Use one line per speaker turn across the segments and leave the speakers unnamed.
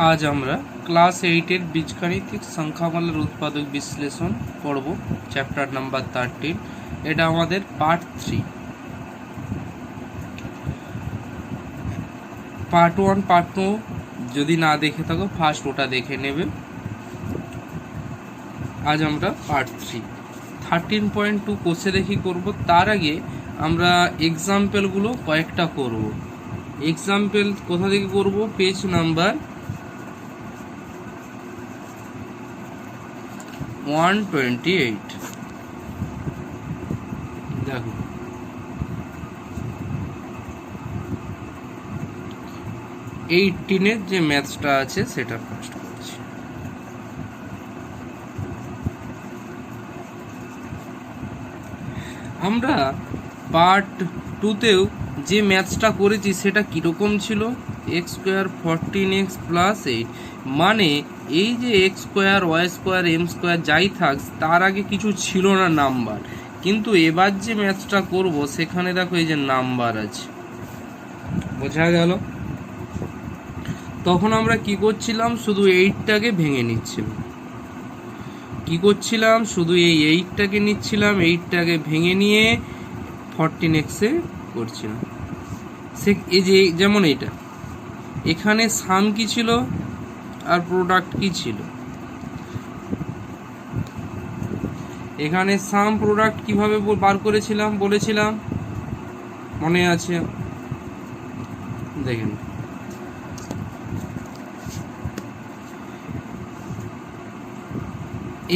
আজ আমরা ক্লাস 8-এর বীজগাণিতিক সংখ্যামালার উৎপাদক বিশ্লেষণ করব, চ্যাপ্টার নাম্বার 13। এটা আমাদের পার্ট 3। পার্ট 1 পার্ট 2 যদি না দেখে থাকো ফার্স্ট ওটা দেখে নেবে। আজ আমরা পার্ট 3 13.2 কোষে দেখি করব। তার আগে আমরা এক্সাম্পলগুলো কয়েকটা করব। এক্সাম্পল কোথা থেকে করব? Page number 128। দেখো, এই 18-এর যে ম্যাথসটা আছে সেটা ফার্স্ট করছি। আমরা পার্ট 2তেও যে ম্যাথসটা করেছি সেটা কীরকম ছিল? এক্স স্কোয়ার 14x প্লাস 8, মানে এই যে x square y square m square যাই থাক, তার আগে কিছু ছিল না নাম্বার। কিন্তু এবার যে ম্যাথসটা করব সেখানে দেখো এই যে নাম্বার আছে, বোঝা গেল? তখন আমরা কি করছিলাম? শুধু 8টাকে ভেঙে নিচ্ছিলাম। কি করছিলাম? শুধু এই 8টাকে নিচ্ছিলাম, 8টাকে ভেঙে নিয়ে 14x-এ করছিলাম। সে এই যে যেমন এটা, এখানে সাম কি ছিল আর প্রোডাক্ট কি ছিল? এখানে সাম প্রোডাক্ট কিভাবে বার করেছিলাম বলেছিলাম, মনে আছে? দেখেন,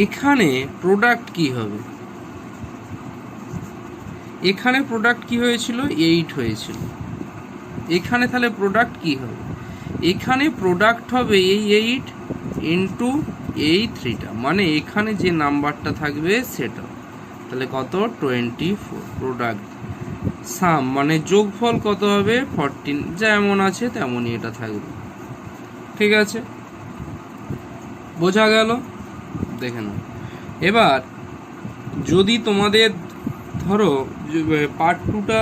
এখানে প্রোডাক্ট কি হবে? এখানে প্রোডাক্ট কি হয়েছিল? 8 হয়েছিল। এখানে তাহলে প্রোডাক্ট কি হবে? এখানে প্রোডাক্ট হবে এই 8 ইন্টু এই 3টা, মানে এখানে যে নাম্বারটা থাকবে সেটা। তাহলে কত? 24। প্রোডাক্ট সাম মানে যোগফল কত হবে? 14। যেমন আছে তেমনই এটা থাকবে। ঠিক আছে, বোঝা গেল? দেখে নাও। এবার যদি তোমাদের ধরো পার্ট 2টা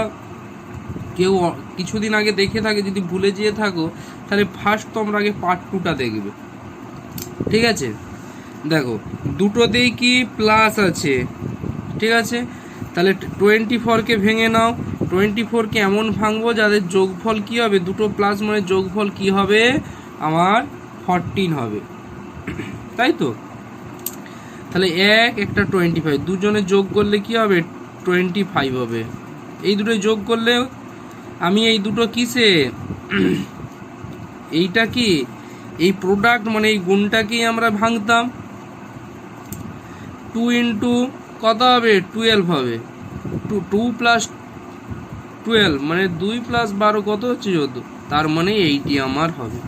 কেউ কিছুদিন আগে দেখে থাকে, যদি ভুলে যেয়ে থাকো, তাহলে ফার্স্ট তোমরা আগে পার্ট 2টা দেখবে। ঠিক আছে, দেখো দুটোতেই কি প্লাস আছে? ঠিক আছে, তাহলে 24কে ভেঙে নাও। 24কে এমন ভাঙবো যাদের যোগফল কি হবে? দুটো প্লাস মানে যোগফল কি হবে? আমার 14 হবে, তাই তো? তাহলে একটা 25, দুজনে যোগ করলে কি হবে? 25 হবে। এই দুটো যোগ করলে আমি এই দুটো কিসে, এইটা কি এই প্রোডাক্ট মানে এই গুণটাকেই আমরা ভাঙতাম। 2 ইন্টু কত হবে? 12 হবে। 2 প্লাস 12 মানে 2 প্লাস 12 কত হচ্ছে? 14। তার মানে এইটি আমার হবে।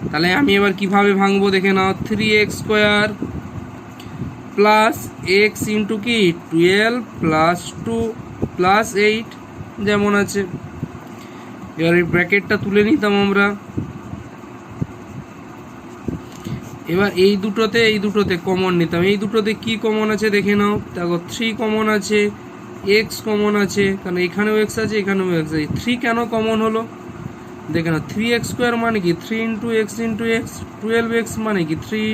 তাহলে আমি এবার কিভাবে ভাঙবো দেখে নাও। 3x square plus x into কি 12 প্লাস 2 প্লাস 8 যেমন আছে। এবার এই ব্র্যাকেটটা তুলে নিতাম আমরা। এবার এই দুটোতে কমন নিতাম। এই দুটোতে কি কমন আছে দেখে নাও। দেখো 3 কমন আছে, এক্স কমন আছে, কারণ এখানেও এক্স আছে এখানেও এক্স আছে। 3 কেন কমন হলো দেখে নাও। 3x স্কোয়ার মানে কি 3 into x into x. 12x মানে কি 3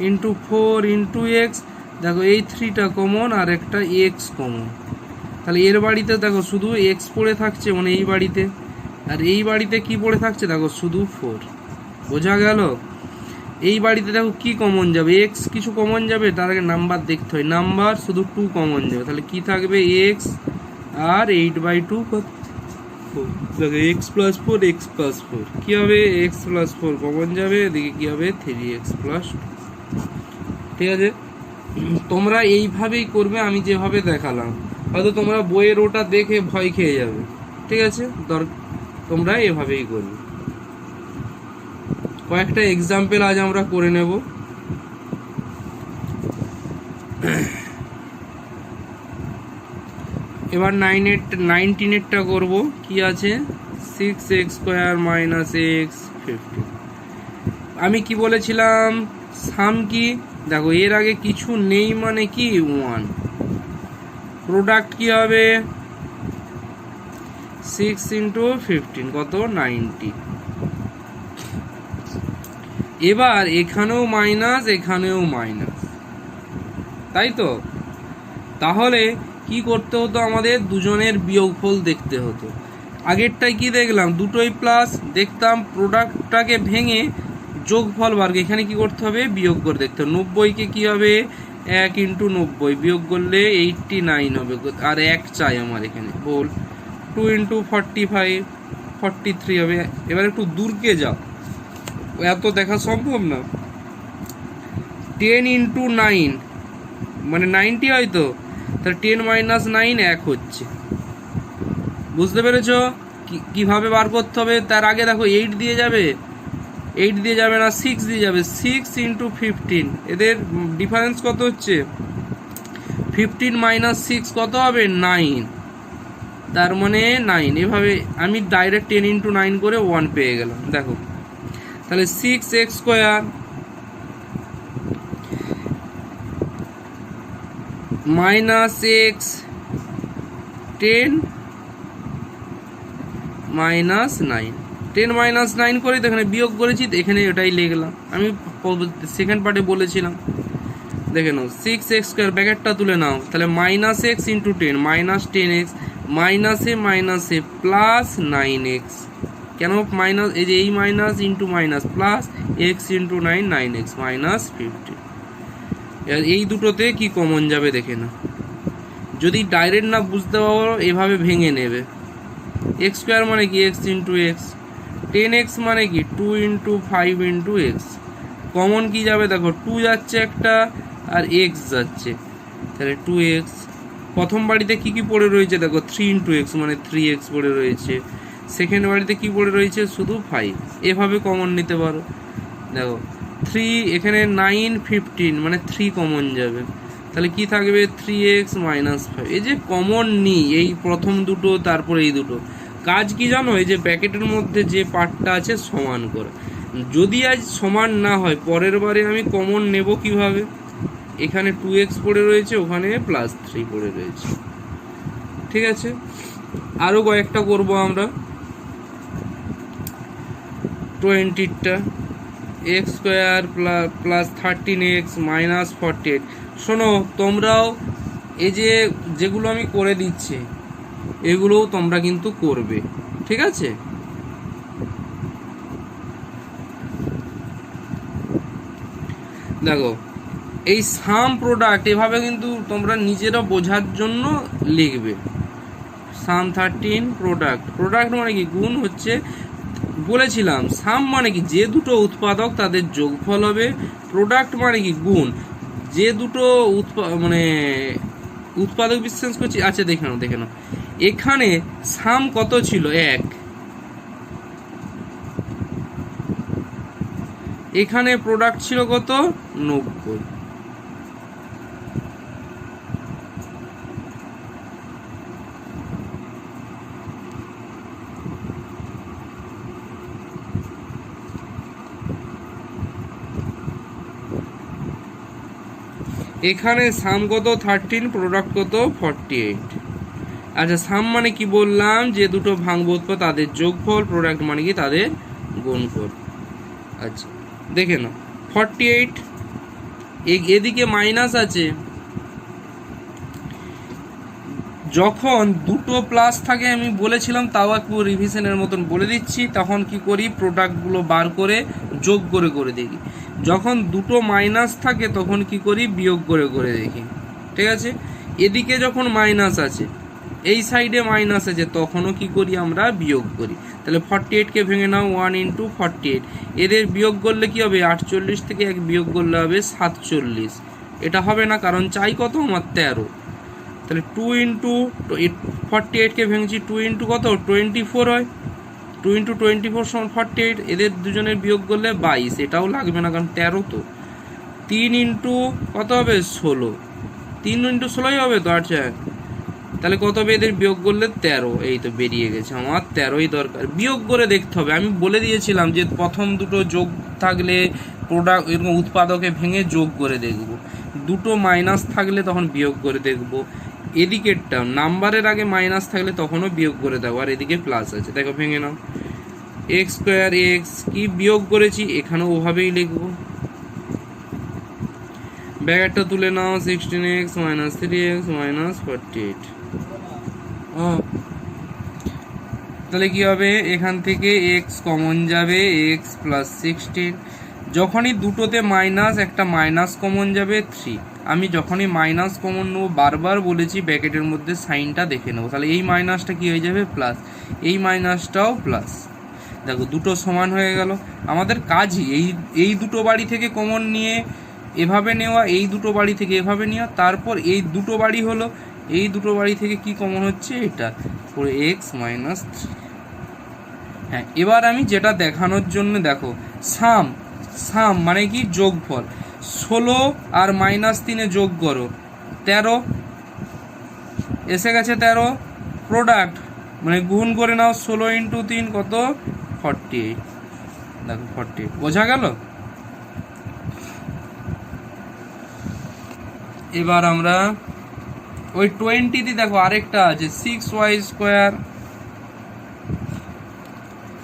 ইন্টু 4 ইন্টু এক্স। দেখো এই 3টা কমন আর একটা এক্স কমন। তাহলে এর বাড়িতে দেখো শুধু এক্স পড়ে থাকছে, মানে এই বাড়িতে। আর এই বাড়িতে কি পড়ে থাকছে? দেখো শুধু 4। বোঝা গেল? এই বাড়িতে দেখো কি কমন যাবে? এক্স কিছু কমন যাবে, তার আগে নাম্বার দেখতে হয়। নাম্বার শুধু 2 কমন যাবে। তাহলে কি থাকবে? এক্স আর 8/2 কত? 4। দেখো এক্স প্লাস 4 এক্স প্লাস 4 কি হবে? এক্স প্লাস 4 কমন যাবে, এদিকে কি হবে? 3x plus 2। ঠিক আছে, তোমরা এইভাবেই করবে আমি যেভাবে দেখালাম। হয়তো তোমরা বইয়ের ওটা দেখে ভয় খেয়ে যাবে। ঠিক আছে, তোমরা এভাবেই করবে। কয়েকটা এক্সাম্পল আজ আমরা করে নেব। এবার 19-এরটা করব। কি আছে? 6x square minus x 50। আমি কি বলেছিলাম? সাম কি? দেখো এর আগে কিছু নেই মানে কি 1। প্রোডাক্ট কি হবে? 6 ইন্টু 15 কত? 90। এবার এখানেও মাইনাস, এখানেও মাইনাস, তাই তো? তাহলে কি করতে হতো, আমাদের দুজনের বিয়োগফল দেখতে হতো। আগেরটাই কি দেখলাম, দুটোই প্লাস, দেখতাম প্রোডাক্টটাকে ভেঙে যোগফল বার করে এখানে কি করতে হবে, বিয়োগ করে দেখতে হবে। 90কে কি হবে, 1 ইন্টু 90 বিয়োগ করলে 89 হবে, আর 1 চাই আমার এখানে, বল 2 ইন্টু 45 43 হবে। এবার একটু দূরকে যাও, এত দেখা সম্ভব না। 10 ইন্টু 9 মানে 90 হয়তো, তাহলে 10 মাইনাস 9 1 হচ্ছে। বুঝতে পেরেছ কিভাবে বার করতে হবে? তার আগে দেখো 8 দিয়ে যাবে, 8 দিয়ে যাবে না, 6 দিয়ে যাবে। 6 ইন্টু 15, এদের ডিফারেন্স কত হচ্ছে, 15 মাইনাস 6 কত হবে, 9, তার মানে 9। এভাবে আমি ডাইরেক্ট 10 ইন্টু 9 করে 1 পেয়ে গেলাম। দেখো তাহলে 6x square minus x 10 minus 9, 10 minus 9 করে তো এখানে বিয়োগ করেছি, এখানে ওটাই লিখলাম। আমি সেকেন্ড পার্টে বলেছিলাম, দেখে নাও 6x স্কোয়ার ব্র্যাকেটটা তুলে নাও, তাহলে minus x into 10 minus 10x মাইনাসে প্লাস 9x। কেন মাইনাস, এই যে এই minus into minus plus x into 9 9x minus 50। এই দুটোতে কি কমন যাবে দেখে না, যদি ডাইরেক্ট না বুঝতে পারো এভাবে ভেঙে নেবে। এক্স স্কোয়ার মানে কি, এক্স ইন্টু এক্স, 10x মানে কি 2 ইন্টু 5 ইন্টু এক্স। কমন কি যাবে দেখো, 2 যাচ্ছে একটা আর এক্স যাচ্ছে, তাহলে 2x। প্রথম বাড়িতে কি কি পড়ে রয়েছে দেখো, 3 ইন্টু এক্স মানে 3x পড়ে রয়েছে। সেকেন্ড বাড়িতে কি পড়ে রয়েছে, শুধু 5। এভাবে কমন নিতে পারো। দেখো 3 এখানে 9 15 মানে 3 কমন যাবে, তাহলে কি থাকবে 3x মাইনাস 5। এই যে কমন নিই এই প্রথম দুটো, তারপরে এই দুটো। কাজ কি জানো, এই যে ব্র্যাকেটের মধ্যে যে পার্টটা আছে সমান করা। যদি আজ সমান না হয়, পরের বারে আমি কমন নেব কিভাবে, এখানে 2x পড়ে রয়েছে, ওখানে প্লাস 3 পড়ে রয়েছে। ঠিক আছে, আরও কয়েকটা করব আমরা। 20টা x square plus 13x minus 48। শোনো, তোমরাও এই যে যেগুলো আমি করে দিচ্ছি এগুলোও তোমরা কিন্তু করবে, ঠিক আছে? দেখো এই সাম প্রোডাক্ট এভাবে কিন্তু তোমরা নিজেরা বোঝার জন্য লিখবে। সাম 13 প্রোডাক্ট মানে কি, গুণ হচ্ছে। বলেছিলাম সাম মানে কি, যে দুটো উৎপাদক তাদের যোগফল হবে। প্রোডাক্ট মানে কি, গুণ, যে দুটো মানে উৎপাদক বিশ্বাস করছি। আচ্ছা দেখে নাও এখানে সাম কত ছিল, 1। এখানে প্রোডাক্ট ছিল কত, 90। এখানে সাম কত 13, প্রোডাক্ট কত 48। আচ্ছা সাম মানে কি বললাম, যে দুটো ভাঙবো উৎপাদ তাদের যোগফল। প্রোডাক্ট মানে কি, তাদের গুণফল। আচ্ছা দেখে নাও 48, এদিকে মাইনাস আছে। যখন দুটো প্লাস থাকে, আমি বলেছিলাম তাও একটু রিভিশনের মতন বলে দিচ্ছি, তখন কি করি, প্রোডাক্টগুলো বার করে যোগ করে দেখি। যখন দুটো মাইনাস থাকে তখন কি করি, বিয়োগ করে দেখি। ঠিক আছে, এদিকে যখন মাইনাস আছে, এই সাইডে মাইনাস আছে, তখনও কি করি, আমরা বিয়োগ করি। তাহলে 48কে ভেঙে নাও, 1 ইন্টু 48। এদের বিয়োগ করলে কি হবে, 48 থেকে 1 বিয়োগ করলে হবে 47। এটা হবে না, কারণ চাই কত আমার 13। তাহলে 2 ইন্টু 48কে ভেঙেছি, 2 ইন্টু কত 24 হয়, 2 ইন্টু 24 সমান 48। এদের দুজনের বিয়োগ করলে 22, এটাও লাগবে না কারণ 13 তো। 3 ইন্টু কত হবে 16, 3 ইন্টু 16ই হবে তো। আচ্ছা তাহলে কত হবে, এদের বিয়োগ করলে 13। এই তো বেরিয়ে গেছে, আমার 13ই দরকার। বিয়োগ করে দেখতে হবে, আমি বলে দিয়েছিলাম যে প্রথম দুটো যোগ থাকলে প্রোডাক্ট এরকম উৎপাদকে ভেঙে যোগ করে দেখব, দুটো মাইনাস থাকলে তখন বিয়োগ করে দেখব। এদিকেরটা নাম্বারের আগে মাইনাস থাকলে তখনও বিয়োগ করে দেবো, আর এদিকে প্লাস আছে, দেখো ভেঙে নাও। এক্স স্কোয়ার এক্স কি বিয়োগ করেছি, এখানেও ওভাবেই লিখবো। ব্র্যাকেটটা তুলে নাও, 16x মাইনাস 3x মাইনাস 48। তাহলে কি হবে, এখান থেকে x কমন যাবে, x প্লাস 16। যখনই দুটোতে মাইনাস, একটা মাইনাস কমন যাবে 3। আমি যখনই মাইনাস কমন নেবো, বারবার বলেছি ব্র্যাকেটের মধ্যে সাইনটা দেখে নেবো, তাহলে এই মাইনাসটা কি হয়ে যাবে প্লাস, এই মাইনাসটাও প্লাস। দেখো দুটো সমান হয়ে গেল। আমাদের কাজই এই দুটো বাড়ি থেকে কমন নিয়ে এভাবে নেওয়া, এই দুটো বাড়ি থেকে এভাবে নেওয়া, তারপর এই দুটো বাড়ি হলো, এই দুটো বাড়ি থেকে কি কমন হচ্ছে, এটা করে এক্স মাইনাস 3। হ্যাঁ, এবার আমি যেটা দেখানোর জন্য, দেখো সাম, সাম মানে কি যোগফল, 16 আর মাইনাস 3 যোগ করো 13, এসে গেছে 13। প্রোডাক্ট মানে গুণ করে নাও, 16 ইন্টু 3 কত, 48। দেখো 48, বোঝা গেল। এবার আমরা ওই 20 দেখো আরেকটা আছে 6y স্কোয়ার।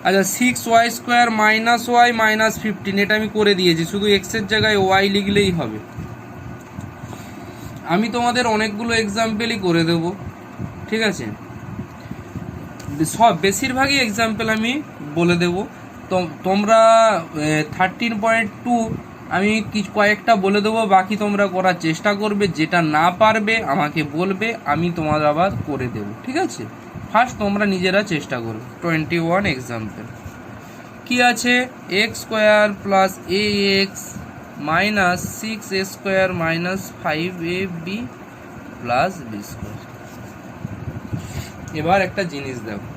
আচ্ছা 6y square minus Y minus 15, এটা আমি করে দিয়েছি, শুধু এক্স এর জায়গায় ওয়াই লিখলেই হবে। আমি তোমাদের অনেকগুলো এক্সাম্পলই করে দেব, ঠিক আছে, সব বেশিরভাগই এক্সাম্পল আমি বলে দেব। তো তোমরা 13.2 আমি কয়েকটা বলে দেবো, বাকি তোমরা করার চেষ্টা করবে, যেটা না পারবে আমাকে বলবে, আমি তোমার আবার করে দেব, ঠিক আছে। ফার্স্ট তোমরা নিজেরা চেষ্টা করবে। 21 এক্সাম্পল কি আছে, x square plus a x minus 6a square minus 5ab plus b square. এবার একটা জিনিস দেখো,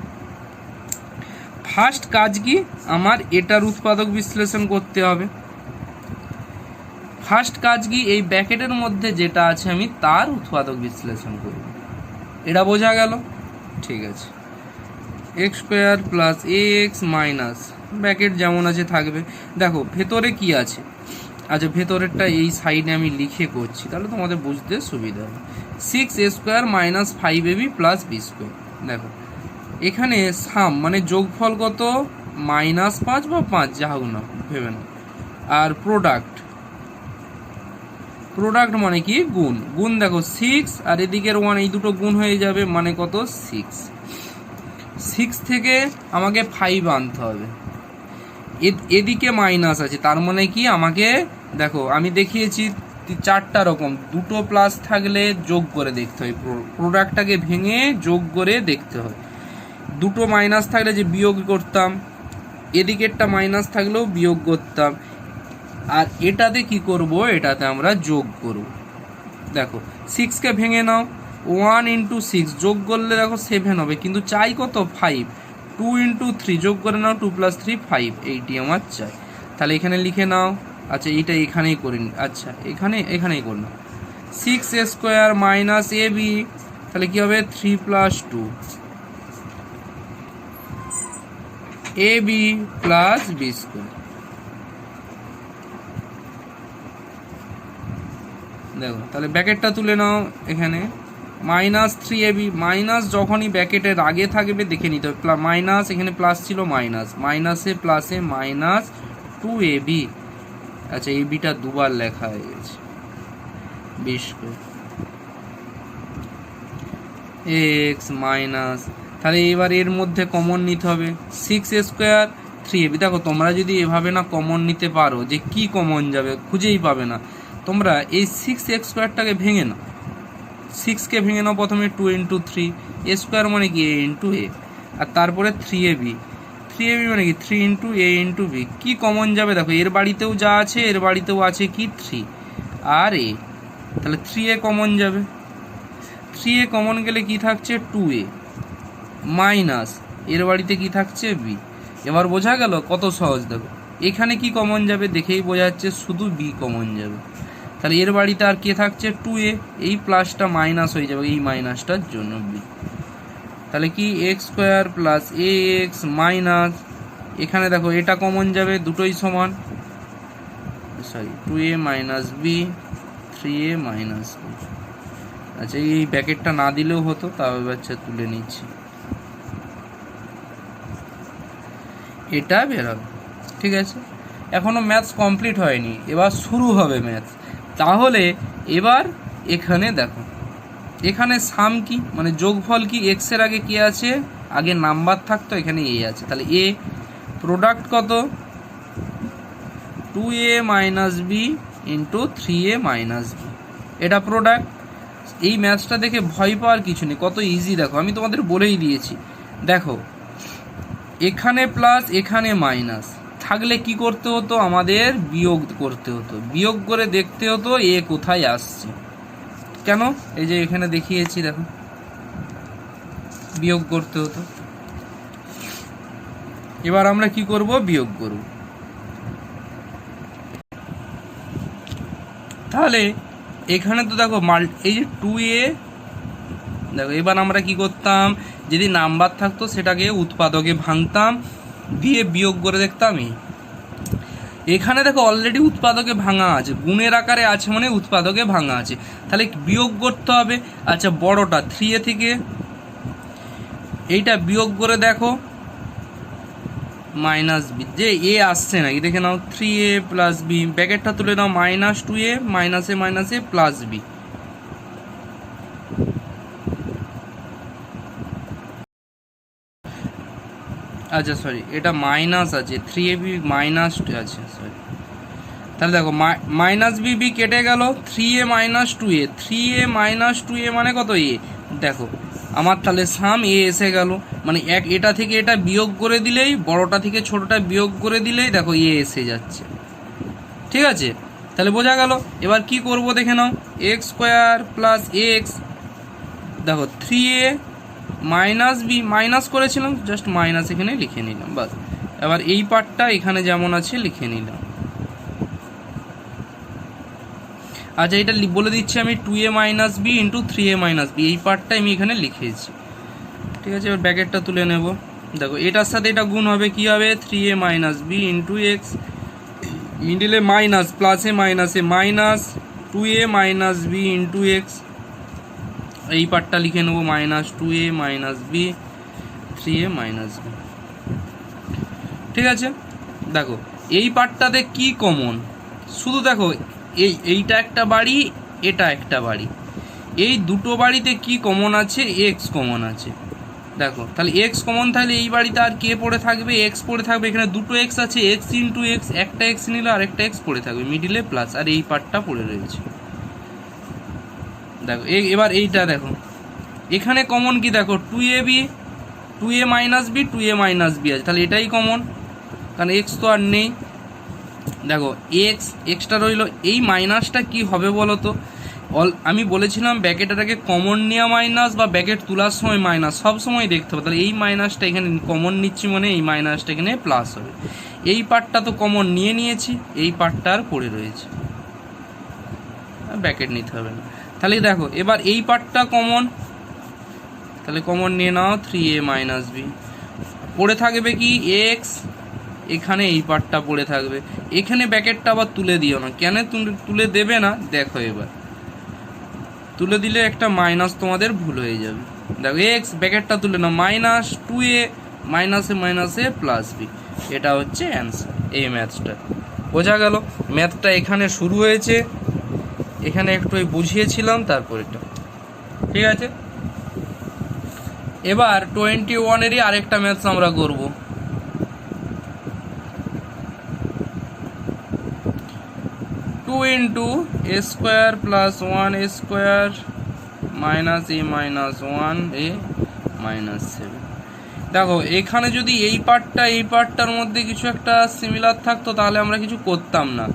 ফার্স্ট কাজ কি, আমার এটার উৎপাদক বিশ্লেষণ করতে হবে। ফার্স্ট কাজ কি, এই ব্র্যাকেটের মধ্যে যেটা আছে আমি তার উৎপাদক বিশ্লেষণ করব। এটা বোঝা গেল, ঠিক আছে। X square plus a x minus, bracket যেমন আছে থাকবে। দেখো ভেতরে কি আছে, আচ্ছা ভেতরেরটা এই সাইডে আমি লিখে করছি, তাহলে তোমাদের বুঝতে সুবিধা হবে। 6a square minus 5ab plus b square. দেখো এখানে সাম মানে যোগফল কত, -5 বা 5 যা হোক না ভেবে না। আর প্রোডাক্ট, প্রোডাক্ট মানে কি গুণ, গুণ দেখো 6 আর এদিকের 1, এই দুটো গুণ হয়ে যাবে, মানে কত 6। 6 থেকে আমাকে 5 আনতে হবে, এদিকে মাইনাস আছে, তার মানে কি আমাকে, দেখো আমি দেখিয়েছি 4টা রকম, দুটো প্লাস থাকলে যোগ করে দেখতে হয়, প্রোডাক্টটাকে ভেঙে যোগ করে দেখতে হয়। দুটো মাইনাস থাকলে যে বিয়োগ করতাম, এদিকেরটা মাইনাস থাকলেও বিয়োগ করতাম, আর এটাতে কি করব, এটাতে আমরা যোগ করব। দেখো 6কে ভেঙে নাও, 1 ইন্টু 6 যোগ করলে দেখো 7 হবে, কিন্তু চাই কত 5। 2 ইন্টু 3 যোগ করে নাও, 2 প্লাস 3 5, এইটি আমার চাই। তাহলে এখানে লিখে নাও, আচ্ছা এইটা এখানেই করে নি, আচ্ছা এখানেই করে নাও। 6a square minus A B, তাহলে কি হবে 3 plus 2 A B plus b square. দেখো তাহলে ব্র্যাকেটটা তুলে নাও, এখানে মাইনাস 3ab, মাইনাস যখনই ব্র্যাকেটের আগে থাকবে দেখে নিতে হবে, মাইনাস এখানে প্লাস ছিল, মাইনাস মাইনাসে প্লাসে মাইনাস 2ab। আচ্ছা এই বিটা দুবার লেখা হয়ে গেছে, 20 স্কোয়ার এক্স মাইনাস, তাহলে এবার এর মধ্যে কমন নিতে হবে 6a স্কোয়ার 3ab। দেখো তোমরা যদি এভাবে না কমন নিতে পারো যে কি কমন যাবে খুঁজেই পাবে না, তোমরা এই 6x স্কোয়ারটাকে ভেঙে নাও, 6কে ভেঙে নাও প্রথমে 2 ইন্টু 3, এ স্কোয়ার মানে কি a ইন্টু এ, আর তারপরে 3ab, 3ab মানে কি 3 ইন্টু এ ইন্টু বি। কী কমন যাবে দেখো, এর বাড়িতেও যা আছে এর বাড়িতেও আছে কি 3 আর এ, তাহলে 3a কমন যাবে, 3a কমন গেলে কি থাকছে 2a মাইনাস এর বাড়িতে কি থাকছে বি। এবার বোঝা গেল কত সহজ। দেখো এখানে কি কমন যাবে দেখেই বোঝা যাচ্ছে, শুধু বি কমন যাবে, তাহলে এর বাড়িতে আর কে থাকছে 2a, এই প্লাসটা মাইনাস হয়ে যাবে এই মাইনাসটার জন্য বি। তাহলে কি x square plus a x minus, এখানে দেখো এটা কমন যাবে, দুটোই সমান, sorry 2a minus b 3a minus b. আচ্ছা এই ব্র্যাকেটটা না দিলেও হতো, তাও বাচ্চা তুলে নিচ্ছি। এটা বেরোবে। ঠিক আছে, এখনও ম্যাথস কমপ্লিট হয়নি, এবার শুরু হবে ম্যাথস। তাহলে এবার এখানে দেখো, এখানে সাম কি মানে যোগফল কি, এক্সের আগে কি আছে, আগে নাম্বার থাকতো, এখানে এ আছে, তাহলে এ প্রোডাক্ট কত 2a minus b into 3a minus b, এটা প্রোডাক্ট। এই ম্যাথসটা দেখে ভয় পাওয়ার কিছু নেই, কত ইজি দেখো, আমি তোমাদের বলেই দিয়েছি। দেখো এখানে প্লাস এখানে মাইনাস থাকলে কি করতে হতো, আমাদের বিয়োগ করতে হতো, বিয়োগ করে দেখতে হতো এ কোথায় আসছে। কেন, এই যে এখানে দেখিয়েছি দেখো, বিয়োগ করতে হতো। এবার আমরা কি করব, বিয়োগ করব। তাহলে এখানে তো দেখো এই যে 2a, দেখো এবার আমরা কি করতাম, যদি নাম্বার থাকতো সেটাকে উৎপাদকে ভাঙতাম, দিয়ে বিয়োগ করে দেখতাম। এখানে দেখো অলরেডি উৎপাদকে ভাঙা আছে, গুণের আকারে আছে মানে উৎপাদকে ভাঙা আছে, তাহলে বিয়োগ করতে হবে। আচ্ছা বড়টা 3a থেকে এইটা বিয়োগ করে দেখো মাইনাস বি, যে এ আসছে নাকি দেখে নাও, 3a প্লাস বি, ব্যাকেটটা তুলে নাও, মাইনাস 2a মাইনাসে মাইনাসে প্লাস বি। আচ্ছা সরি, এটা মাইনাস আছে, 3ab মাইনাস আছে, সরি। তাহলে দেখো মাইনাস বি বি কেটে গেল, 3a minus 2a, 3a minus 2a মানে কত এ, দেখো আমার তাহলে সাম এ এসে গেল, মানে এটা থেকে এটা বিয়োগ করে দিলেই, বড়টা থেকে ছোটটা বিয়োগ করে দিলেই দেখো এ এসে যাচ্ছে। ঠিক আছে, তাহলে বোঝা গেল। এবার কি করব দেখে নাও, এক্স স্কোয়ার প্লাস এক্স, দেখো 3a মাইনাস বি, মাইনাস করেছিলাম জাস্ট মাইনাস এখানে লিখে নিলাম, বাস। এবার এই পার্টটা এখানে যেমন আছে লিখে নিলাম। আচ্ছা এটা বলে দিচ্ছি আমি, 2a minus b into 3a minus b, এই পার্টটা আমি এখানে লিখেছি। ঠিক আছে, এবার ব্যাকেটটা তুলে নেব। দেখো এটার সাথে এটা গুণ হবে, কি হবে 3a minus b into x, মিডিলে মাইনাস, প্লাসে মাইনাসে minus 2a minus b into x, এই পার্টটা লিখে নেবো minus 2a minus b 3a minus b. ঠিক আছে, দেখো এই পার্টটাতে কি কমন, শুধু দেখো এইটা একটা বাড়ি, এটা একটা বাড়ি, এই দুটো বাড়িতে কি কমন আছে, এক্স কমন আছে। দেখো তাহলে এক্স কমন থাকলে এই বাড়িতে আর কে পড়ে থাকবে, এক্স পড়ে থাকবে, এখানে দুটো এক্স আছে, এক্স ইন্টু এক্স, একটা এক্স নিলে আর একটা এক্স পড়ে থাকবে, মিডিলে প্লাস, আর এই পার্টটা পড়ে রয়েছে। দেখো এবার এইটা দেখো, এখানে কমন কি দেখো 2ab, 2a minus B, 2a minus B আছে, তাহলে এটাই কমন, কারণ এক্স তো আর নেই। দেখো এক্সটা রইল, এই মাইনাসটা কি হবে বলো তো, আমি বলেছিলাম ব্যাকেটটাকে কমন নেওয়া মাইনাস বা ব্যাকেট তোলার সময় মাইনাস সব সময় দেখতে হবে, তাহলে এই মাইনাসটা এখানে কমন নিচ্ছি মানে এই মাইনাসটা এখানে প্লাস হবে। এই পার্টটা তো কমন নিয়ে নিয়েছি, এই পার্টটা আর পড়ে রয়েছে, ব্যাকেট নিতে হবে না। তাহলে দেখো এবার এই পার্টটা কমন, তাহলে কমন নিয়ে নাও 3a মাইনাস বি, পড়ে থাকবে কি এক্স, এখানে এই পার্টটা পড়ে থাকবে, এখানে ব্যাকেটটা আবার তুলে দিও না, কেন তুলে দেবে না দেখো, এবার তুলে দিলে একটা মাইনাস তোমাদের ভুল হয়ে যাবে। দেখো এক্স ব্যাকেটটা তুলে নাও, মাইনাস 2a মাইনাসে মাইনাসে প্লাস বি, এটা হচ্ছে অ্যান্সার এই ম্যাথসটা। বোঝা গেল, ম্যাথটা এখানে শুরু হয়েছে, এখানে একটু বুঝিয়েছিলাম, তারপর এটা। ঠিক আছে, এবার 21-এরই আরেকটা ম্যাথস আমরা করব। Two into a square plus 1a square minus a minus 1a minus 7। দেখো এখানে যদি এই পার্টটার মধ্যে কিছু একটা সিমিলার থাকতো তাহলে আমরা কিছু করতাম না,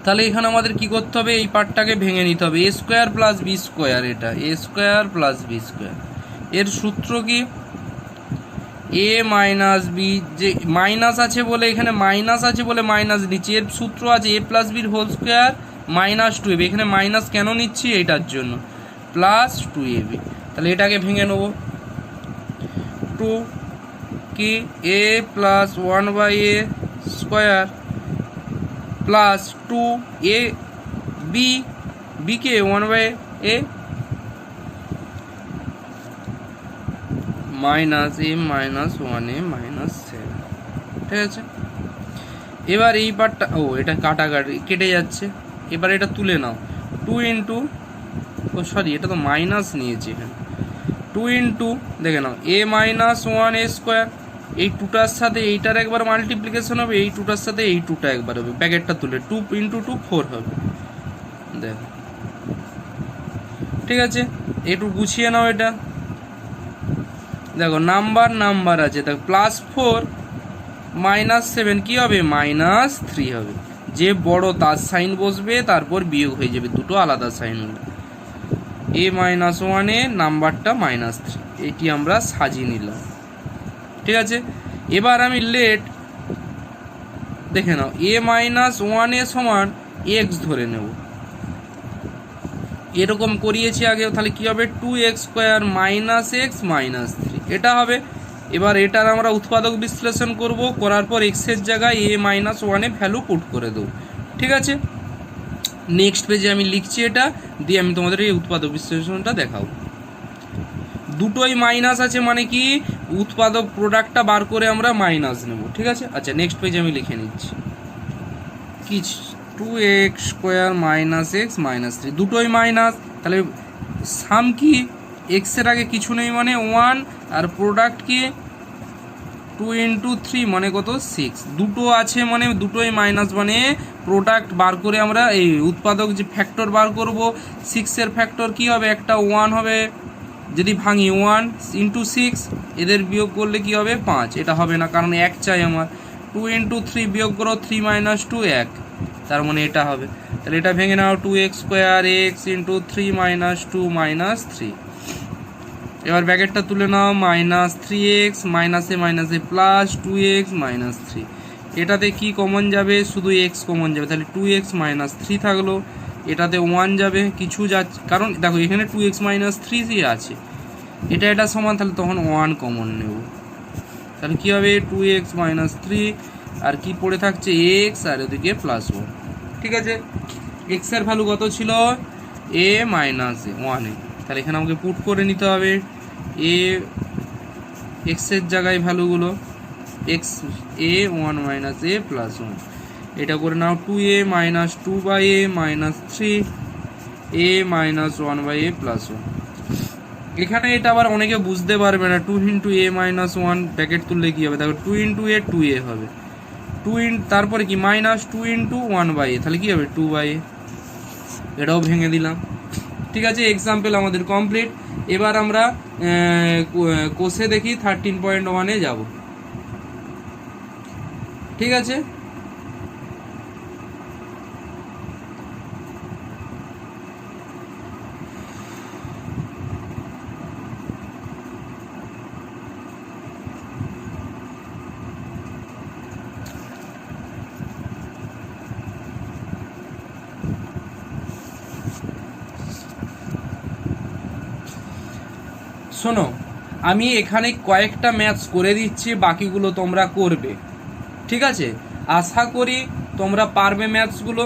তাহলে এখানে আমাদের কি করতে হবে, এই পার্টটাকে ভেঙে নিতে হবে, এ স্কোয়ার প্লাস বি স্কোয়ার, এটা এ স্কোয়ার প্লাস বি স্কোয়ার, এর সূত্র কি এ মাইনাস বি, যে মাইনাস আছে বলে এখানে মাইনাস আছে বলে মাইনাস নিচ্ছি, এর সূত্র আছে এ প্লাস বির হোল স্কোয়ার মাইনাস 2ab, এখানে মাইনাস কেন নিচ্ছি এইটার জন্য, প্লাস 2ab। তাহলে এটাকে ভেঙে নেব, 2 কি a plus 1/a square plus 2a b কে 1/a minus m minus one m minus seven. ঠিক আছে, এবার এই পার্টটা, ও এটা কাটাকাটি কেটে যাচ্ছে, এবার এটা তুলে নাও। টু ইন্টু, ও সরি এটা তো মাইনাস নিয়েছি এখানে, টু ইন্টু দেখে নাও এ মাইনাস ওয়ান এ স্কোয়ার, এই টুটার সাথে এইটার একবার মাল্টিপ্লিকেশন হবে, এই টুটার সাথে এই টুটা একবার হবে, ব্যাকেটটা তুলে টু ইন্টু টু ফোর হবে। দেখো ঠিক আছে, একটু গুছিয়ে নাও এটা। দেখো নাম্বার আছে, দেখো প্লাস ফোর মাইনাস সেভেন কী হবে, মাইনাস থ্রি হবে। যে বড় তার সাইন বসবে, তারপর বিয়োগ হয়ে যাবে, দুটো আলাদা সাইন হলে। এ মাইনাস ওয়ানে নাম্বারটা মাইনাস থ্রি, এটি আমরা সাজিয়ে নিলাম। ঠিক আছে, এবার আমি লেট দেখে নাও এ মাইনাস ওয়ানে সমান এক্স ধরে নেব, এরকম করিয়েছি আগেও, তাহলে কি হবে two x square minus x minus three, এটা হবে। এবার এটার আমরা উৎপাদক বিশ্লেষণ করব, করার পর এক্সের জায়গায় এ মাইনাস ওয়ানে ভ্যালু পুট করে দেবো। ঠিক আছে, নেক্সট পেজে আমি লিখছি এটা, দিয়ে আমি তোমাদের এই উৎপাদক বিশ্লেষণটা দেখাবো। দুটোই মাইনাস আছে মানে কি, উৎপাদক প্রোডাক্টটা বার করে আমরা মাইনাস নেব। ঠিক আছে, আচ্ছা নেক্সট পেজে আমি লিখে নিচ্ছি কি, two x square minus x minus three, দুটোই মাইনাস, তাহলে সাম কি, এক্সের আগে কিছু নেই মানে ওয়ান, আর প্রোডাক্ট কি টু ইন্টু থ্রি মানে কত সিক্স, দুটো আছে মানে দুটোই মাইনাস, মানে প্রোডাক্ট বার করে আমরা এই উৎপাদক যে ফ্যাক্টর বার করব, সিক্সের ফ্যাক্টর কি হবে, একটা ওয়ান হবে, যদি ভাঙি ওয়ান ইন্টু সিক্স, এদের বিয়োগ করলে কি হবে পাঁচ, এটা হবে না কারণ এক চাই আমার। টু ইন্টু থ্রি বিয়োগ করো, থ্রি মাইনাস টু এক, তার মানে এটা হবে। তাহলে এটা ভেঙে নাও, two x square x into three minus two minus three. এবার ব্যাকেটটা তুলে নাও, মাইনাস থ্রি এক্স মাইনাসে মাইনাসে plus two x minus three, এটাতে কি কমন যাবে, শুধু এক্স কমন যাবে, তাহলে টু এক্স মাইনাস থ্রি থাকলো, এটাতে ওয়ান যাবে, কিছু যাচ্ছে কারণ দেখো এখানে টু এক্স মাইনাস থ্রি আছে, এটা সমান, তাহলে তখন ওয়ান কমন নেব, তাহলে কী হবে টু এক্স মাইনাস থ্রি, আর কি পড়ে থাকছে এক্স, আর ওদিকে প্লাস ওয়ান। ঠিক আছে, এক্সের ভ্যালু কত ছিল, এ মাইনাস ওয়ানে, তাহলে এখানে আমাকে পুট করে নিতে হবে এ, এক্সের জায়গায় ভ্যালুগুলো x a one minus a plus one, এটা করে নাও two a minus two by a minus three a minus one by a plus one. এখানে এটা আবার অনেকে বুঝতে পারবে না, two into a minus one bracket তুললে কী হবে, দেখো two into a two a হবে, তারপরে কি minus two into one by a, তাহলে কী হবে টু বাই এ, এটাও ভেঙে দিলাম। ঠিক আছে, এক্সাম্পল আমাদের কমপ্লিট। এবার আমরা কোষে দেখি 13.1-এ যাব। ঠিক আছে, শোনো আমি এখানে কয়েকটা ম্যাথস করে দিচ্ছি, বাকিগুলো তোমরা করবে। ঠিক আছে, আশা করি তোমরা পারবে ম্যাথসগুলো,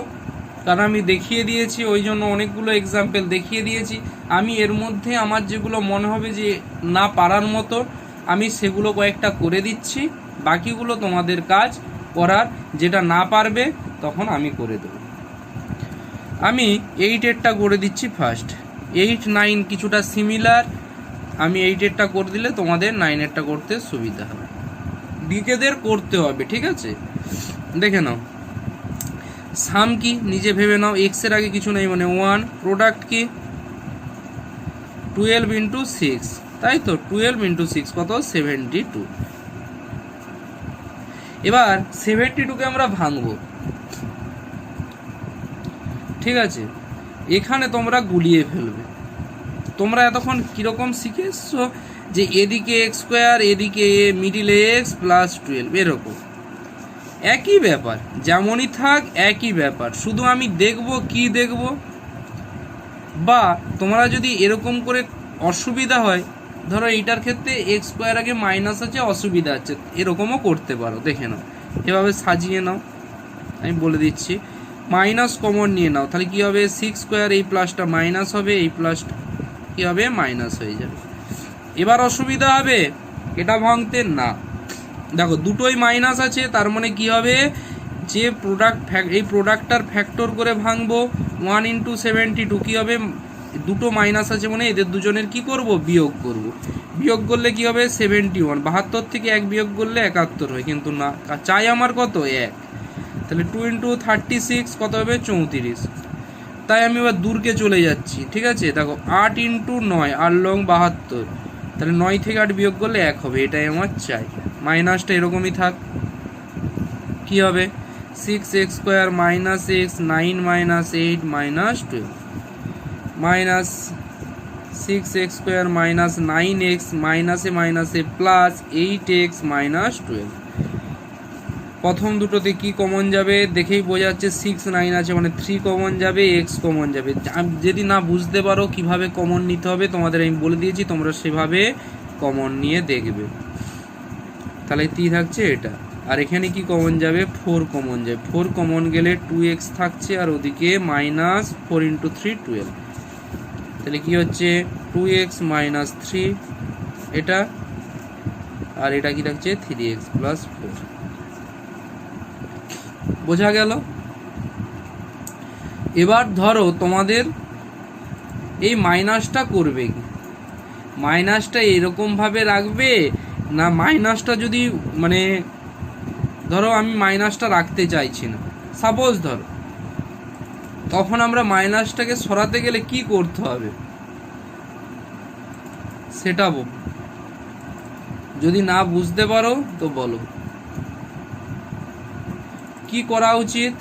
কারণ আমি দেখিয়ে দিয়েছি, ওই জন্য অনেকগুলো এক্সাম্পল দেখিয়ে দিয়েছি। আমি এর মধ্যে আমার যেগুলো মনে হবে যে না পারার মতো, আমি সেগুলো কয়েকটা করে দিচ্ছি, বাকিগুলো তোমাদের কাজ করার, যেটা না পারবে তখন আমি করে দেব। আমি 8-এরটা করে দিচ্ছি ফার্স্ট, 8-9 কিছুটা সিমিলার, আমি 8-এরটা করে দিলে তোমাদের 9-এরটা করতে সুবিধা হবে, ডিকেদের করতে হবে। ঠিক আছে, দেখে নাও সাম কি নিজে ভেবে নাও, এক্সের আগে কিছু নেই মানে ওয়ান, প্রোডাক্ট কি 12 ইন্টু সিক্স, তাই তো 12 ইন্টু সিক্স কত 72। এবার 72কে আমরা ভাঙবো। ঠিক আছে, এখানে তোমরা গুলিয়ে ফেলবে, তোমরা এতক্ষণ কীরকম শিখে এসছো যে এদিকে এক্স স্কোয়ার, এদিকে মিডিলে এক্স প্লাস 12, এরকম একই ব্যাপার, যেমনই থাক একই ব্যাপার, শুধু আমি দেখব কি দেখব, বা তোমরা যদি এরকম করে অসুবিধা হয়, ধরো এইটার ক্ষেত্রে এক্স স্কোয়ার আগে মাইনাস আছে, অসুবিধা আছে, এরকমও করতে পারো। দেখে নাও, এভাবে সাজিয়ে নাও, আমি বলে দিচ্ছি, মাইনাস কমন নিয়ে নাও, তাহলে কী হবে সিক্স স্কোয়ার, এই প্লাসটা মাইনাস হবে, এই প্লাসটা কী হবে মাইনাস হয়ে যাবে। এবার অসুবিধা হবে এটা ভাঙতে? না, দেখো দুটোই মাইনাস আছে, তার মানে কি হবে, যে এই প্রোডাক্টটার ফ্যাক্টর করে ভাঙবো 1 × 72, কি হবে, দুটো মাইনাস আছে মানে এদের দুজনের কি করব, বিয়োগ করব। বিয়োগ করলে কি হবে 71, 72 থেকে 1 বিয়োগ করলে 71 হয়, কিন্তু না, চাই আমার কত, 1। তাহলে 2 × 36 কত হবে, 34। তাই আমি এবার দূরকে চলে যাচ্ছি, ঠিক আছে, দেখো 8 × 9, 8 লং 72, তাহলে 9 থেকে 8 বিয়োগ করলে 1 হবে, এটাই আমার চাই। মাইনাসটা এরকমই থাক, কি হবে 6x² - x, 9 - 8 - 12, minus 6x² - 9x মাইনাসে মাইনাসে প্লাস 8x - 12। প্রথম দুটোতে কি কমন যাবে দেখেই বোঝা যাচ্ছে, 6 9 আছে মানে 3 কমন যাবে, x কমন যাবে। যদি না বুঝতে পারো কিভাবে কমন নিতে হবে তোমাদের আমি বলে দিয়েছি, তোমরা সেভাবে কমন নিয়ে দেখবে। তাহলে 3 থাকছে এটা, আর এখানে কি কমন যাবে, 4 কমন যাবে। 4 কমন গেলে 2x থাকছে, আর ওদিকে মাইনাস 4 × 3 12, তাহলে কি হচ্ছে 2x - 3 এটা, আর এটা কি থাকছে 3x + 4। বোঝা গেল? এবার ধরো তোমাদের এই মাইনাসটা করবে কি, মাইনাসটা এরকম ভাবে রাখবে না, মাইনাসটা যদি মানে ধরো আমি মাইনাসটা রাখতে চাইছি না, সাপোজ ধরো, তখন আমরা মাইনাসটাকে সরাতে গেলে কি করতে হবে সেটা যদি না বুঝতে পারো তো বলো কি করা উচিত,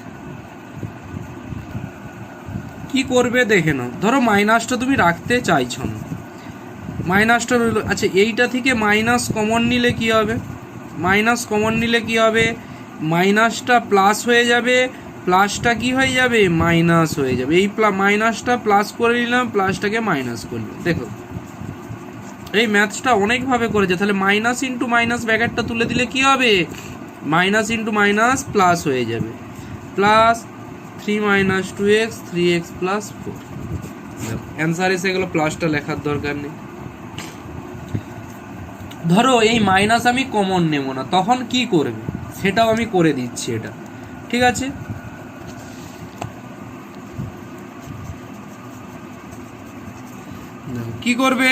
কি করবে দেখে নাও। ধরো মাইনাসটা তুমি রাখতে চাইছো না, মাইনাসটা রইল, আচ্ছা এইটা থেকে মাইনাস কমন নিলে কি হবে, মাইনাস কমন নিলে কি হবে, মাইনাসটা প্লাস হয়ে যাবে, প্লাসটা কি হয়ে যাবে, মাইনাস হয়ে যাবে। এই মাইনাসটা প্লাস করে নিলাম, প্লাসটাকে মাইনাস করলাম। দেখো এই ম্যাথসটা অনেকভাবে করেছে। তাহলে মাইনাস ইন্টু মাইনাস ব্র্যাকেটটা তুলে দিলে কি হবে, মাইনাস ইন্টু মাইনাস প্লাস হয়ে যাবে, প্লাস 3 - 2x 3x + 4। অ্যান্সার এসে গেল, প্লাসটা লেখার দরকার নেই। ধরো এই মাইনাস আমি কমন নেব না, তখন কি করবে সেটাও আমি করে দিচ্ছি, এটা ঠিক আছে। কি করবে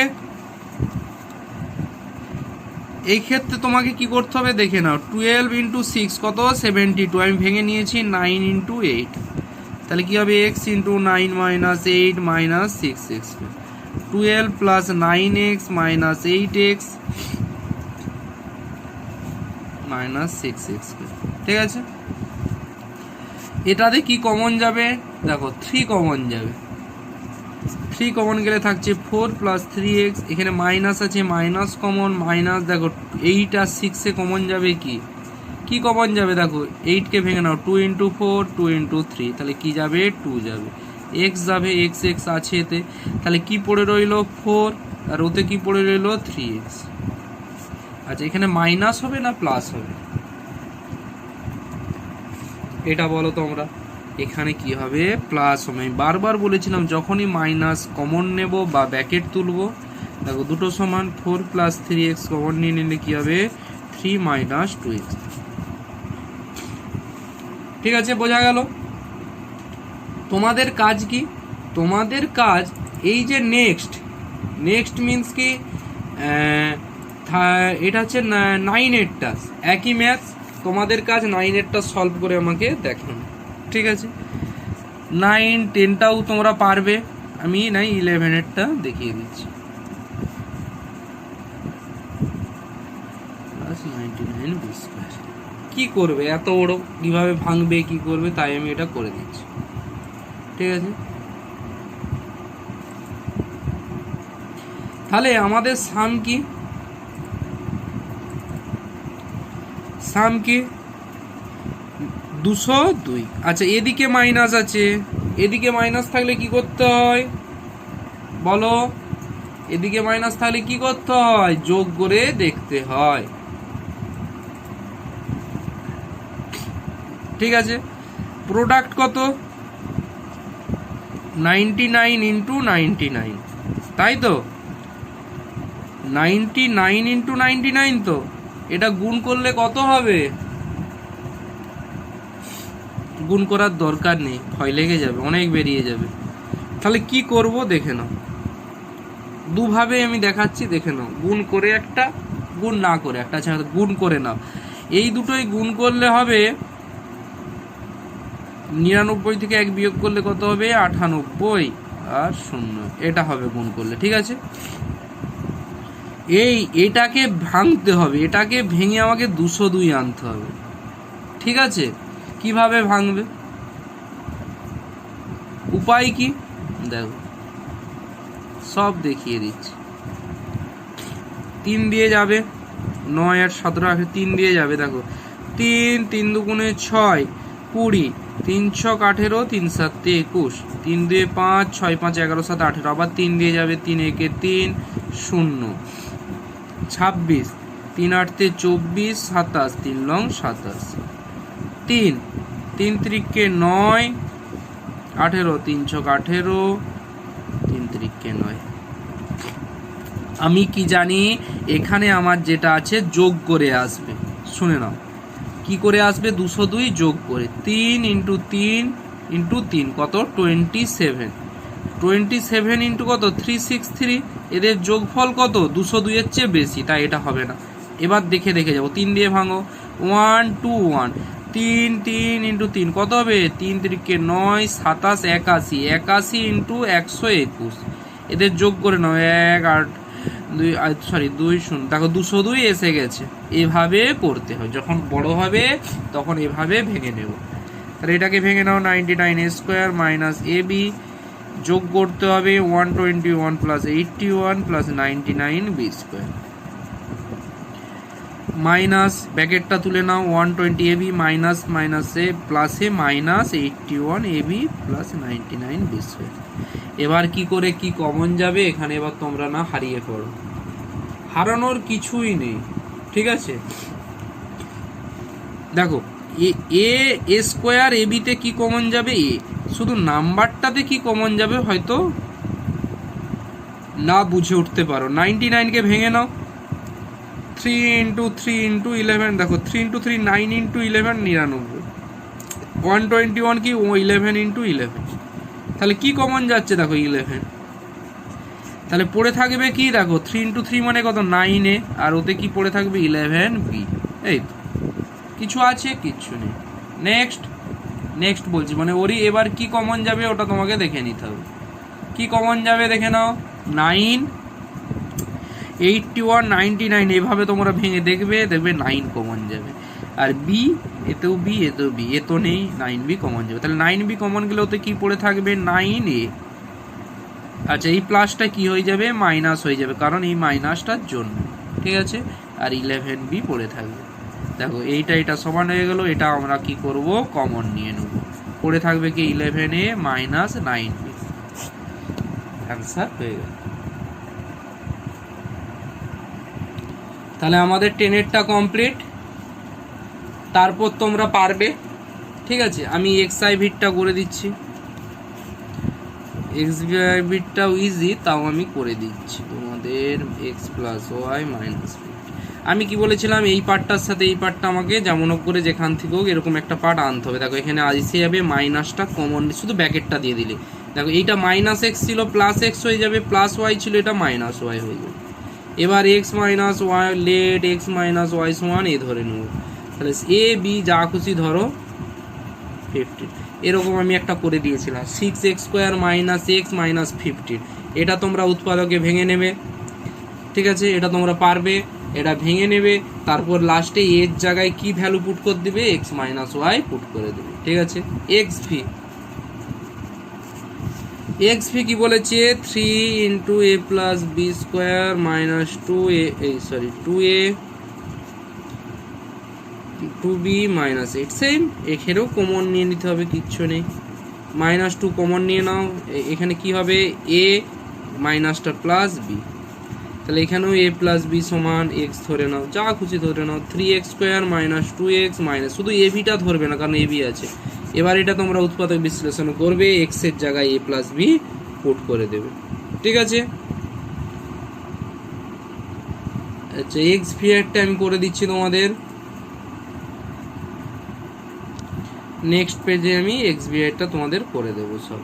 এই ক্ষেত্রে, তোমাকে কি করতে হবে দেখে নাও, 12 × 6 কত, 72, আমি ভেঙে নিয়েছি 9 × 8, তাহলে কি হবে x × 9 - 8 - 6x, 12 + 9x - 8x - 6x, ঠিক আছে। এটাতে কি কমন যাবে দেখো, 3 কমন যাবে, 3 কমন গেলে থাকছে 4 + 3x, এখানে মাইনাস আছে, মাইনাস কমন, মাইনাস দেখো 8 আর 6 কমন যাবে, কি কমন যাবে দেখো, 8কে ভেঙে নাও, 2 × 4 2 × 3, তাহলে কি যাবে 2 যাবে, x যাবে, x আছে এতে, তাহলে কি পড়ে রইল 4, আর ওতে কি পড়ে রইল 3x। আচ্ছা এখানে মাইনাস হবে না প্লাস হবে, এটা বলো তোমরা, এখানে কি হবে প্লাস হবে। আমি বারবার বলেছিলাম যখনই মাইনাস কমন নেব বা ব্র্যাকেট তুলবো, দেখো দুটো সমান, 4 + 3x কমন নিয়ে নিলে কি হবে 3 - 2x, ঠিক আছে, বোঝা গেল। তোমাদের কাজ কি, তোমাদের কাজ এই যে নেক্সট মিনস কি, এটা হচ্ছে 9-এরটা একই ম্যাথ, তোমাদের কাজ 9-এরটা সলভ করে আমাকে দেখানো, ঠিক আছে। 9 10টাও তোমরা পারবে, আমি 11-এরটা দেখিয়ে দিচ্ছি, +99 কি করবে, এত বড় কিভাবে ভাঙবে, কি করবে, তাই আমি এটা করে দিচ্ছি, ঠিক আছে। তাহলে আমাদের সাম কি, সাম কি 202। আচ্ছা এদিকে মাইনাস আছে, এদিকে মাইনাস থাকলে কি করতে হয় বলো, এদিকে মাইনাস থাকলে কি করতে হয়, যোগ করে দেখতে হয়, ঠিক আছে। প্রোডাক্ট কত 99 × 99, তাই তো 99 ইন্টু 99 তো এটা গুণ করলে কত হবে? গুণ করার দরকার নেই, ভয় লেগে যাবে, অনেক বেরিয়ে যাবে। তাহলে কি করব দেখে নাও, দুভাবে আমি দেখাচ্ছি, দেখে নাও। গুণ করে একটা, গুণ না করে একটা। আচ্ছা গুণ করে নাও, এই দুটোই গুণ করলে হবে 99 থেকে 1 বিয়োগ করলে কত হবে? 98 আর 0, এটা হবে গুণ করলে। ঠিক আছে, এটাকে ভাঙতে হবে, এটাকে ভেঙে আমাকে 202 আনতে হবে। ঠিক আছে, কিভাবে ভাঙবে, উপায় কি দেখো, সব দেখিয়ে দিচ্ছি। 3 দিয়ে যাবে, 9 আর 17 3 দিয়ে যাবে। দেখো 3 3 দুগুণে 6 20, 3 6 18, 3 7 21, 3 2 5, 6 5 11 7 18, আবার 3 দিয়ে যাবে, 3 1 3 0 26, 3 8 24 27, 3 লং 27, 3 3 3 9 18, 3 6 18, 3 3 9। আমি কি জানি এখানে আমার যেটা আছে যোগ করে আসবে, শুনে নাও কি করে আসবে, 202 যোগ করে 3 ইন্টু 3 ইন্টু 3 কত? 27, 27 ইন্টু কত? 363, এদের যোগফল কত? 202 এর চেয়ে বেশি, তাই এটা হবে না। এবার দেখে যাবো, 3 দিয়ে ভাঙো, 1 2 1, 3 3 ইন্টু 3 কত হবে? 3 3 9 27 81, 81 ইন্টু 121, এদের যোগ করে নাও, 1 8 2 0, দেখো 202 এসে গেছে। এভাবে করতে হয়, যখন বড় হবে তখন এভাবে ভেঙে নেব। তাহলে এটাকে ভেঙে নাও, 99 স্কোয়ার মাইনাস ab, যোগ করতে হবে 121 plus 81 plus 99 b square, minus ব্যাকেটটা তুলে নাও, 120 ab মাইনাস মাইনাসে প্লাসে minus 81 ab plus 99 b square. এবার কি করে কি কমন যাবে এখানে, এবার তোমরা না হারিয়ে পড়ো, হারানোর কিছুই নেই। ঠিক আছে, দেখো এ স্কোয়ার এ বিতে কি কমন যাবে? এ, শুধু নাম্বারটাতে কি কমন যাবে হয়তো না বুঝে উঠতে পারো। 99কে ভেঙে নাও, 3 ইন্টু 3 ইন্টু 11, দেখো 3 ইন্টু 3 9 ইন্টু 11 99, 121 কি 11 ইন্টু 11, তাহলে কি কমন যাচ্ছে? দেখো 11, তাহলে পড়ে থাকবে কি? দেখো 3 ইন্টু 3 মানে কত? 9, আর ওতে কি পড়ে থাকবে? 11 বি। এই কিছু আছে? কিচ্ছু নেই। নেক্সট বলছি, মানে ওরই এবার কি কমন যাবে ওটা তোমাকে দেখে নিতে হবে। কি কমন যাবে দেখে নাও, 9 81 99, এভাবে তোমরা ভেঙে দেখবে 9 কমন যাবে। আর বি, এতেও বি, এতেও বি, এ তো নেই, 9b কমন যাবে। তাহলে 9b কমন গেলে ওতে কি পড়ে থাকবে? 9a। আচ্ছা, এই প্লাসটা কি হয়ে যাবে? মাইনাস হয়ে যাবে, কারণ এই মাইনাসটার জন্য। ঠিক আছে, আর 11b পড়ে থাকবে। দেখো এটা সমান হয়ে গেল, এটা আমরা কি করব? কমন নিয়ে নেব। পড়ে থাকবে কি? 11a মাইনাস 9b, অ্যান্সার হয়ে গেল। তাহলে আমাদের 10এরটা কমপ্লিট। তারপর তোমরা পারবে। ঠিক আছে, আমি xi ভিটটা করে দিচ্ছি, xi ভিটটাও ইজি, তাও আমি করে দিচ্ছি তোমাদের। x প্লাস ওয়াই মাইনাস, আমি কি বলেছিলাম, এই পার্টটার সাথে এই পার্টটা আমাকে যেমন করে যেখান থেকে হোক এরকম একটা পার্ট আনতে হবে। দেখো এখানে আসে যাবে মাইনাসটা কমন, শুধু ব্যাকেটটা দিয়ে দিলে। দেখো এইটা মাইনাস এক্স ছিল প্লাস এক্স হয়ে যাবে, প্লাস ওয়াই ছিল এটা মাইনাস ওয়াই হয়ে যাবে। এবার x minus y, let x minus y সমান এ ধরে নেব। তাহলে এ বি যা খুশি ধরো 15, এরকম আমি একটা করে দিয়েছিলাম। 6x square minus x minus 15, এটা তোমরা উৎপাদকে ভেঙে নেবে। ঠিক আছে, এটা তোমরা পারবে, এটা ভেঙে নেবে। তারপর লাস্টে এর জায়গায় কি ভ্যালু পুট করে দিবে? এক্স মাইনাস ওয়াই পুট করে দেবে। ঠিক আছে, এক্স ভি কি বলেছে? 3 into a plus b square minus 2a 2b minus 8, same এখানেও কমন নিয়ে নিতে হবে, কিচ্ছু নেই। -2 কমন নিয়ে নাও, এখানে কি হবে? a মাইনাসটা প্লাস বি, তাহলে এখানেও a প্লাস বি সমান এক্স ধরে নাও, যা খুশি ধরে নাও। 3x square minus 2x minus, শুধু এ বিটা ধরবে না কারণ এ বি আছে। এবার এটা তোমরা উৎপাদক বিশ্লেষণ করবে, এক্স এর জায়গায় a প্লাস বি পুট করে দেবে। ঠিক আছে, আচ্ছা এক্স ভিআরটা আমি করে দিচ্ছি তোমাদের, নেক্সট পেজে আমি এক্স ভিআরটা তোমাদের করে দেবো সব।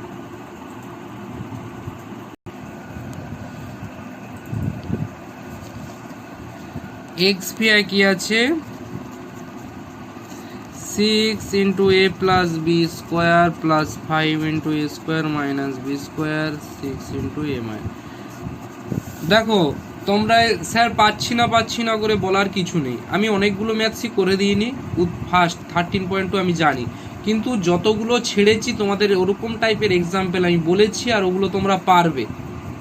এক্স ভিআই কি আছে, 6 into a plus b square plus 5 into a square minus b square 6 into a minus. দেখো তোমরা স্যার পাচ্ছি না করে বলার কিছু নেই, আমি অনেকগুলো ম্যাথসই করে দিইনি, ফার্স্ট 13.2 আমি জানি, কিন্তু যতগুলো ছেড়েছি তোমাদের ওরকম টাইপের এক্সাম্পল আমি বলেছি, আর ওগুলো তোমরা পারবে,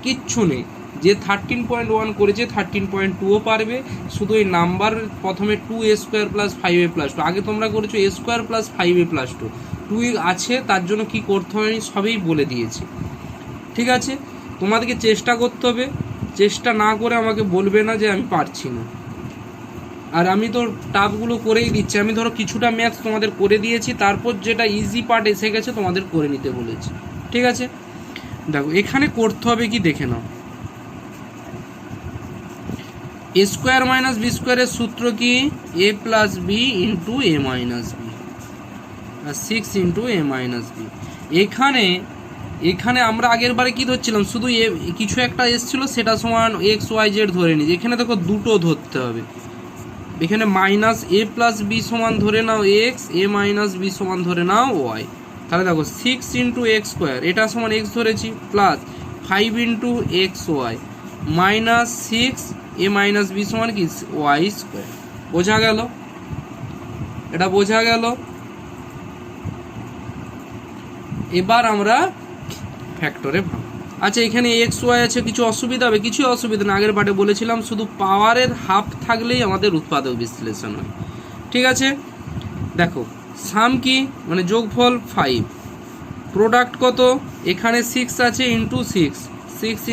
কিচ্ছু নেই। যে 13.1 করেছে 13.2ও পারবে, শুধু এই নাম্বার প্রথমে 2a square plus 5a plus 2, আগে তোমরা করেছো a square plus 5a plus 2, 2 আছে তার জন্য কি করতে হবে আমি সবই বলে দিয়েছি, ঠিক আছে? তোমাদেরকে চেষ্টা করতে হবে, চেষ্টা না করে আমাকে বলবে না যে আমি পারছি না। আর আমি তো টাফগুলো করেই দিচ্ছি, আমি ধরো কিছুটা ম্যাথস তোমাদের করে দিয়েছি, তারপর যেটা ইজি পার্ট এসে গেছে তোমাদের করে নিতে বলেছি, ঠিক আছে? দেখো এখানে করতে হবে কি দেখে নাও, এ স্কোয়ার মাইনাস বি স্কোয়ারের সূত্র কি, a plus b into a minus B R 6 into a minus B. এখানে আমরা আগের বারে কি ধরছিলাম, শুধু এ কিছু একটা এসছিল সেটা সমান এক্স ওয়াই জেড ধরে নিই, এখানে দেখো দুটো ধরতে হবে, এখানে মাইনাস এ প্লাস বি সমান ধরে নাও এক্স, এ মাইনাস বি সমান ধরে নাও ওয়াই। তাহলে দেখো 6 ইন্টু এক্স স্কোয়ার এটা সমান এক্স ধরেছি plus 5 into x y minus 6 a minus b সমান কি ওয়াই স্কোয়ার। বোঝা গেল? এটা বোঝা গেল? এবার আমরা ফ্যাক্টরে ভাঙ। আচ্ছা এখানে এক্স ওয়াই আছে, কিছু অসুবিধা হবে? কিছু অসুবিধা না, আগের পার্টে বলেছিলাম শুধু পাওয়ারের হাফ থাকলেই আমাদের উৎপাদক বিশ্লেষণ হয়, ঠিক আছে? দেখো সাম কি, মানে যোগফল 5, প্রোডাক্ট কত, এখানে 6 আছে ইন্টু 6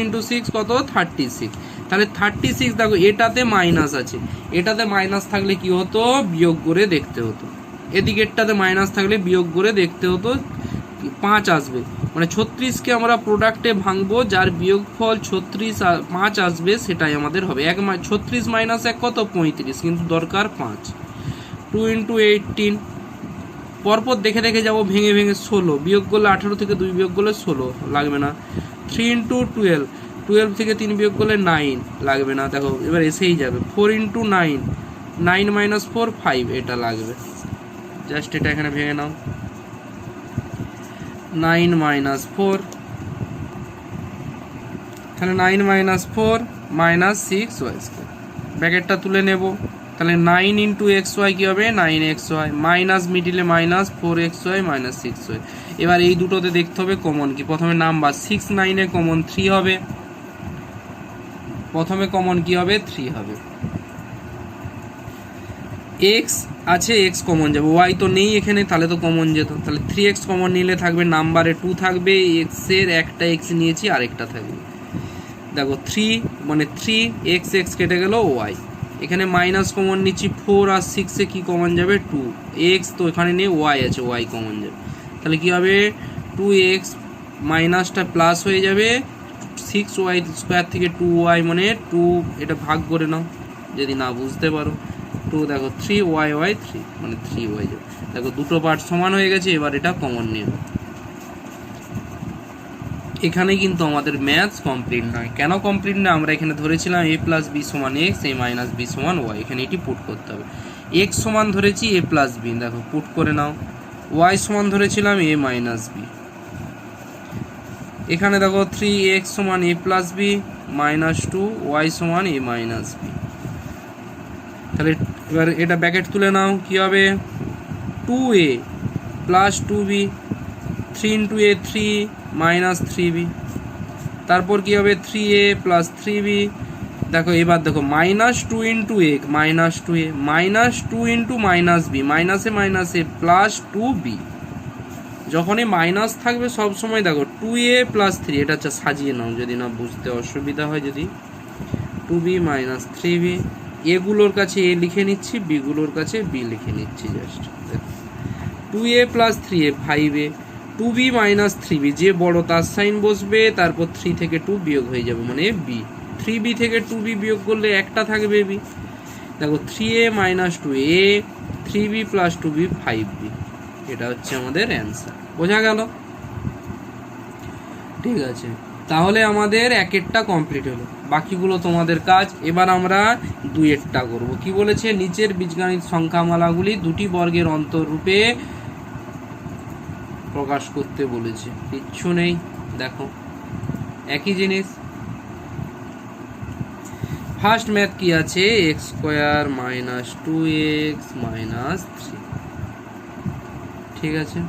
ইন্টু 6 কত 36, তাহলে 36 দেখো এটাতে মাইনাস আছে, এটাতে মাইনাস থাকলে কি হতো বিয়োগ করে দেখতে হতো, এদিকেরটাতে মাইনাস থাকলে বিয়োগ করে দেখতে হতো, 5 আসবে, মানে 36কে আমরা প্রোডাক্টে ভাঙবো, যার বিয়োগফল 36 5 আসবে সেটাই আমাদের হবে। 36 মাইনাস 1 কত 35, কিন্তু দরকার 5। 2 ইন্টু 18, পরপর দেখে দেখে যাবো ভেঙে ভেঙে, 16 বিয়োগ করলে 18 থেকে 2 বিয়োগ করলে 16 লাগবে না। 3 ইন্টু 12, 12 থেকে 3 বিয়োগ করলে 9 লাগবে না, দেখো এবার এসেই যাবে। 4 ইন্টু 9, 9 মাইনাস 4 5, এটা লাগবে, জাস্ট এটা এখানে ভেঙে নাও। 9 মাইনাস 4, তাহলে 9 মাইনাস 4 মাইনাস 6 ওয়াই স্কোয়ার, ব্র্যাকেটটা তুলে নেব, তাহলে 9 ইন্টু এক্স ওয়াই কী হবে 9xy মাইনাস মিডিলে মাইনাস 4xy মাইনাস 6y। এবার এই দুটোতে দেখতে হবে কমন কি, প্রথমে নাম্বার 6 9-এ কমন 3 হবে, প্রথমে কমন কি হবে 3 হবে, এক্স আছে এক্স কমন যাবে, ওয়াই তো নেই এখানে তাহলে তো কমন যেত, তাহলে 3x কমন নিলে থাকবে নাম্বারে 2 থাকবে, এক্সের একটা এক্স নিয়েছি আরেকটা থাকবে, দেখো 3 মানে 3 x কেটে গেল ওয়াই, এখানে মাইনাস কমন নিচ্ছি 4 আর 6-এ কি কমন যাবে 2, এক্স তো এখানে নেই ওয়াই আছে, ওয়াই কমন যাবে, তাহলে কি হবে 2x মাইনাসটা প্লাস হয়ে যাবে, 6y স্কোয়ার থেকে 2y মানে 2, এটা ভাগ করে নাও যদি না বুঝতে পারো, 2 দেখো 3y 3 মানে 3y যাবে, দেখো দুটো পার্ট সমান হয়ে গেছে, এবার এটা কমন নেবে। এখানে কিন্তু আমাদের ম্যাথস কমপ্লিট নয়, কেন কমপ্লিট না, আমরা এখানে ধরেছিলাম a প্লাস বি সমান এক্স, এ মাইনাস বি সমান ওয়াই, এখানে এটি পুট করতে হবে, এক্স সমান ধরেছি এ প্লাস বি, দেখো পুট করে নাও, ওয়াই সমান ধরেছিলাম এ মাইনাস বি, এখানে দেখো 3x সমান এ প্লাস বি মাইনাস 2 ওয়াই সমান এ মাইনাস বি, তাহলে এবার এটা ব্র্যাকেট তুলে নাও, কি হবে 2a প্লাস 2b, 3 ইন্টু এ 3 মাইনাস 3b, তারপর কি হবে 3a প্লাস 3b, দেখো এবার দেখো minus 2 into a minus 2a minus 2 into minus b মাইনাসে মাইনাসে প্লাস 2b, যখনই মাইনাস থাকবে সব সময় দেখো 2a প্লাস 3, এটা হচ্ছে সাজিয়ে নাও যদি না বুঝতে অসুবিধা হয়, যদি 2b মাইনাস 3b, এগুলোর কাছে এ লিখে নিচ্ছি, বিগুলোর কাছে বি লিখে নিচ্ছি, just 2a plus 3a 5a, 2b minus 3b, যে বড় তার সাইন বসবে, তারপর 3 থেকে 2 বিয়োগ হয়ে যাবে মানে b, 3b থেকে 2b বিয়োগ করলে একটা থাকবে b। দেখো 3a minus 2a 3b plus 2b 5b, এটা হচ্ছে আমাদের অ্যান্সার। বোঝা গেল? ঠিক আছে, তাহলে আমাদের একেরটা কমপ্লিট হলো, বাকিগুলো তোমাদের কাজ। এবার আমরা দুইয়েরটা করব। কি বলেছে? নিচের বীজগণিত সংখ্যামালাগুলি দুটি বর্গের অন্তররূপে প্রকাশ করতে বলেছে। কিচ্ছু নেই, দেখো একই জিনিস। ফার্স্ট ম্যাথ কি আছে? X square minus 2x minus 3। ঠিক আছে,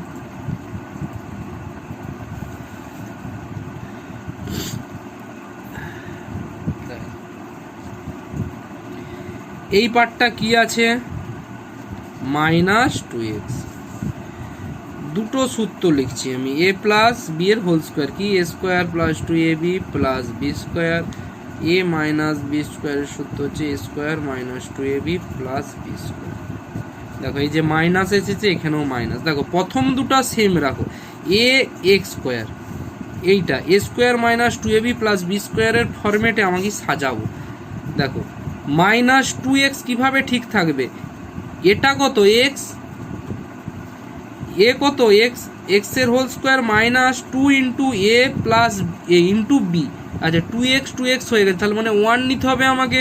এই পার্টটা কি আছে? Minus 2x। দুটো সূত্র লিখছি আমি, a প্লাস বি এর হোল স্কোয়ার। কি? a square plus 2ab plus b square. a minus b স্কোয়ারের সূত্র হচ্ছে a square minus 2ab plus b square. দেখো এই যে মাইনাস এসেছে, এখানেও মাইনাস। দেখো প্রথম দুটো সেম রাখো, a x স্কোয়ার, এইটা a square minus 2ab plus b স্কোয়ারের ফরম্যাটে আমাকে সাজাবো। দেখো মাইনাস 2x কিভাবে ঠিক থাকবে? এটা কত? x, এ কত? এক্স, এক্স এর whole square minus 2 into a plus A into B. আচ্ছা 2x হয়ে গেছে, তাহলে মানে 1 নিতে হবে আমাকে,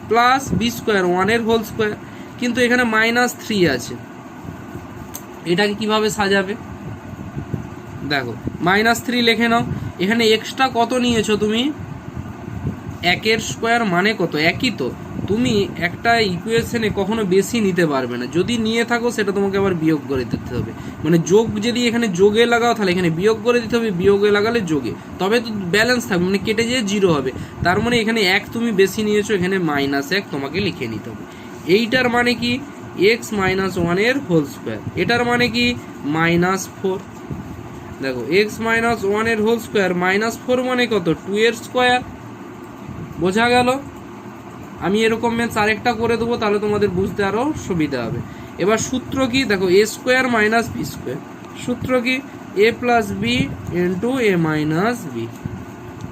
প্লাস বি স্কোয়ার 1 এর হোল স্কোয়ার। কিন্তু এখানে মাইনাস 3 আছে, এটাকে কিভাবে সাজাবে? দেখো মাইনাস 3 লিখে নাও। এখানে এক্সট্রা কত নিয়েছো তুমি? 1 এর স্কোয়ার মানে কত? একই তো। তুমি একটা ইকুয়েশনে কখনো বেশি নিতে পারবে না, যদি নিয়ে থাকো সেটা তোমাকে আবার বিয়োগ করে দিতে হবে। মানে যোগ যদি এখানে যোগে লাগাও তাহলে এখানে বিয়োগ করে দিতে হবে, বিয়োগে লাগালে যোগে, তবে তো ব্যালেন্স থাকবে, মানে কেটে যেয়ে 0 হবে। তার মানে এখানে 1 তুমি বেশি নিয়েছো, এখানে মাইনাস 1 তোমাকে লিখে নিতে হবে। এইটার মানে কি? এক্স মাইনাস 1 এর হোল স্কোয়ার। এটার মানে কি? মাইনাস 4। দেখো এক্স মাইনাস 1 এর হোল স্কোয়ার মাইনাস 4 মানে কত? 2 এর স্কোয়ার। বোঝা গেল? আমি এরকম ম্যাথস আরেকটা করে দেবো, তাহলে তোমাদের বুঝতে আরও সুবিধা হবে। এবার সূত্র কি? দেখো a square minus b square. সূত্র কি? A plus b into a minus b.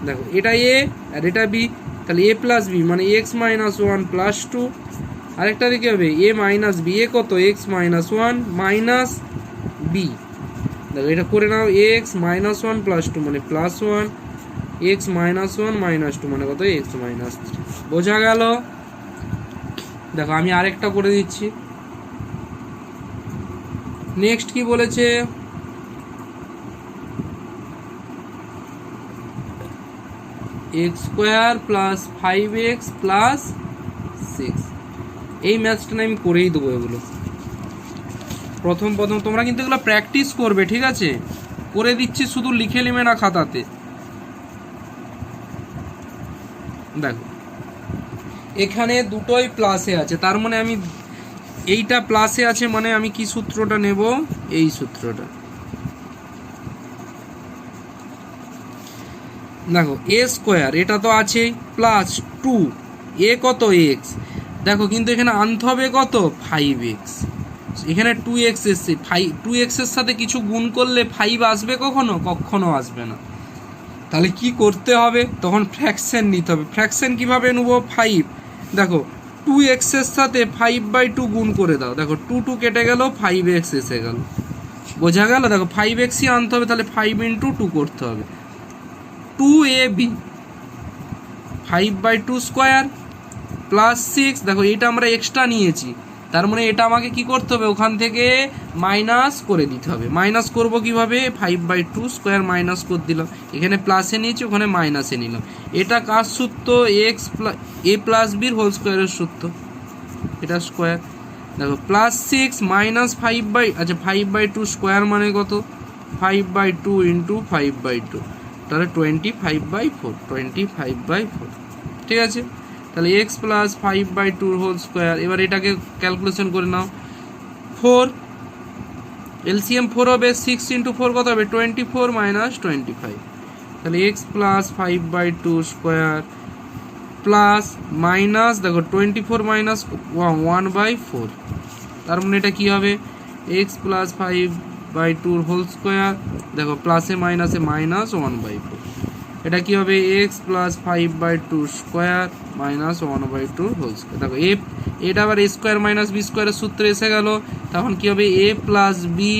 দেখো এটা এ আর এটা বি, তাহলে এ প্লাস বি মানে এক্স মাইনাস 1 প্লাস 2। আরেকটা দিকে হবে এ মাইনাস বি। এ কত? X minus 1 minus b. দেখো এটা করে নাও, এক্স মাইনাস 1 প্লাস 2 মানে প্লাস 1, এক্স মাইনাস 1 মাইনাস 2 মানে কত? X minus 3। বোঝা গেল? দেখো আমি আরেকটা করে দিচ্ছি। নেক্সট কি বলেছে? X square plus 5x plus 6। এই ম্যাথসটা আমি করেই দেবো। এগুলো প্রথম তোমরা কিন্তু এগুলো প্র্যাকটিস করবে, ঠিক আছে? করে দিচ্ছি, শুধু লিখে নেবে না খাতাতে। দেখো এখানে দুটোই প্লাসে আছে, তার মানে আমি এইটা প্লাসে আছে মানে আমি কি সূত্রটা নেব? এই সূত্রটা। দেখো এ স্কোয়ার এটা তো আছে প্লাস 2 এ কত? এক্স। দেখো কিন্তু এখানে আনতে হবে কত? 5x। এখানে 2x এসছে, 2x এর সাথে কিছু গুণ করলে 5 আসবে কখনো? কখনো আসবে না। তাহলে কি করতে হবে? তখন ফ্র্যাকশন নিতে হবে। ফ্র্যাকশন কিভাবে নেবো? 5। দেখো 2x এর সাথে 5/2 গুণ করে দাও। দেখো 2 কেটে গেল, 5x এসে গেল। বোঝা গেল? দেখো 5xই আনতে হবে, তাহলে 5 ইন্টু 2 করতে হবে। 2ab 5/2 square plus 6। দেখো এটা আমরা এক্সট্রা নিয়েছি, তার মানে এটা আমাকে কি করতে হবে? ওখান থেকে মাইনাস করে দিতে হবে। মাইনাস করব কিভাবে? 5/2 স্কোয়ার মাইনাস করে দিলাম, এখানে প্লাসে নিয়েছি, ওখানে মাইনাসে নিলাম। এটা কার সূত্র? এক্স এ প্লাস বির হোল স্কোয়ারের সূত্র, এটা স্কোয়ার। দেখো প্লাস 6 মাইনাস 5/2 স্কোয়ার মানে কত? 5/2 ইন্টু 5/2, তাহলে 25/4। 25/4, ঠিক আছে? তাহলে এক্স প্লাস 5/2 হোল স্কোয়ার। এবার এটাকে ক্যালকুলেশন করে নাও। 4 এলসিএম 4 হবে, 6 ইন্টু 4 কত হবে? 24 মাইনাস 25। তাহলে x plus 5/2 square plus minus, দেখো 24 মাইনাস 1/4, তার মানে এটা কি হবে? X plus 5/2 whole square. দেখো প্লাসে মাইনাসে মাইনাস 1/4। এটা কি হবে x plus 5/2 square minus 1/2 whole square. দেখো এটা আবার এ স্কোয়ার মাইনাস বি স্কোয়ারের সূত্রে এসে গেল, তখন কি হবে এ plus B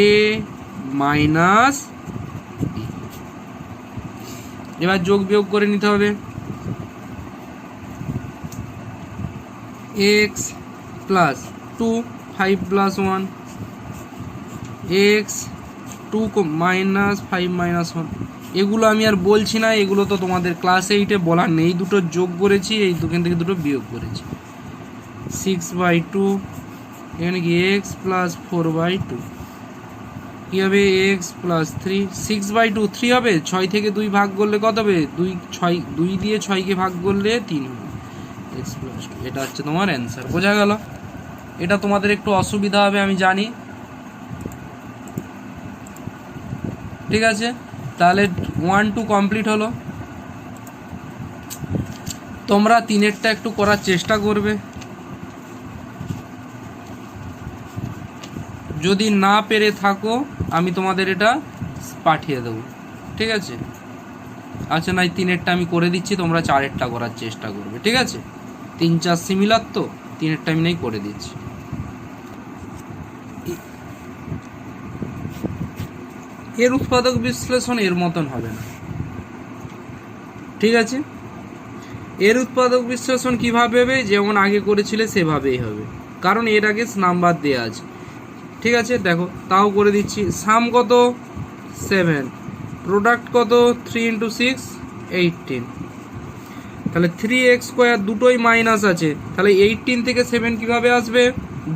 A minus B. এবার যোগ বিয়োগ করে নিতে হবে, x plus 2 5 plus 1 x 2 minus 5 minus 1। এগুলো আমি আর বলছি না, এগুলো তো তোমাদের ক্লাস 8-এ বলার নেই। দুটো যোগ করেছি, এই দুখান থেকে দুটো বিয়োগ করেছি। 6/2 এখানে কি এক্স প্লাস 4/2 কি হবে এক্স প্লাস 3 6/2 3 হবে, 6 থেকে 2 ভাগ করলে কত হবে 2 দিয়ে 6কে ভাগ করলে 3 হবে এক্স প্লাস 2। এটা হচ্ছে তোমার অ্যান্সার। বোঝা গেল? এটা তোমাদের একটু অসুবিধা হবে আমি জানি, ঠিক আছে? তাহলে 1 2 কমপ্লিট হলো। তোমরা 3-এরটা একটু করার চেষ্টা করবে, যদি না পেরে থাকো আমি তোমাদের এটা পাঠিয়ে দেবো, ঠিক আছে? আচ্ছা নাই 3-এরটা আমি করে দিচ্ছি, তোমরা 4-এরটা করার চেষ্টা করবে, ঠিক আছে? 3 4 সিমিলার তো, 3-এরটা আমি নাই করে দিচ্ছি। এর উৎপাদক বিশ্লেষণ এর মতন হবে না, ঠিক আছে? এর উৎপাদক বিশ্লেষণ কিভাবে হবে, যেমন আগে করেছিলে সেভাবেই হবে, কারণ এর আগে নাম্বার দেওয়া আছে, ঠিক আছে? দেখো তাও করে দিচ্ছি। সাম কত 7, প্রোডাক্ট কত 3 × 6 18, তাহলে 3x স্কোয়ার দুটোই মাইনাস আছে, তাহলে 18 থেকে 7 কিভাবে আসবে,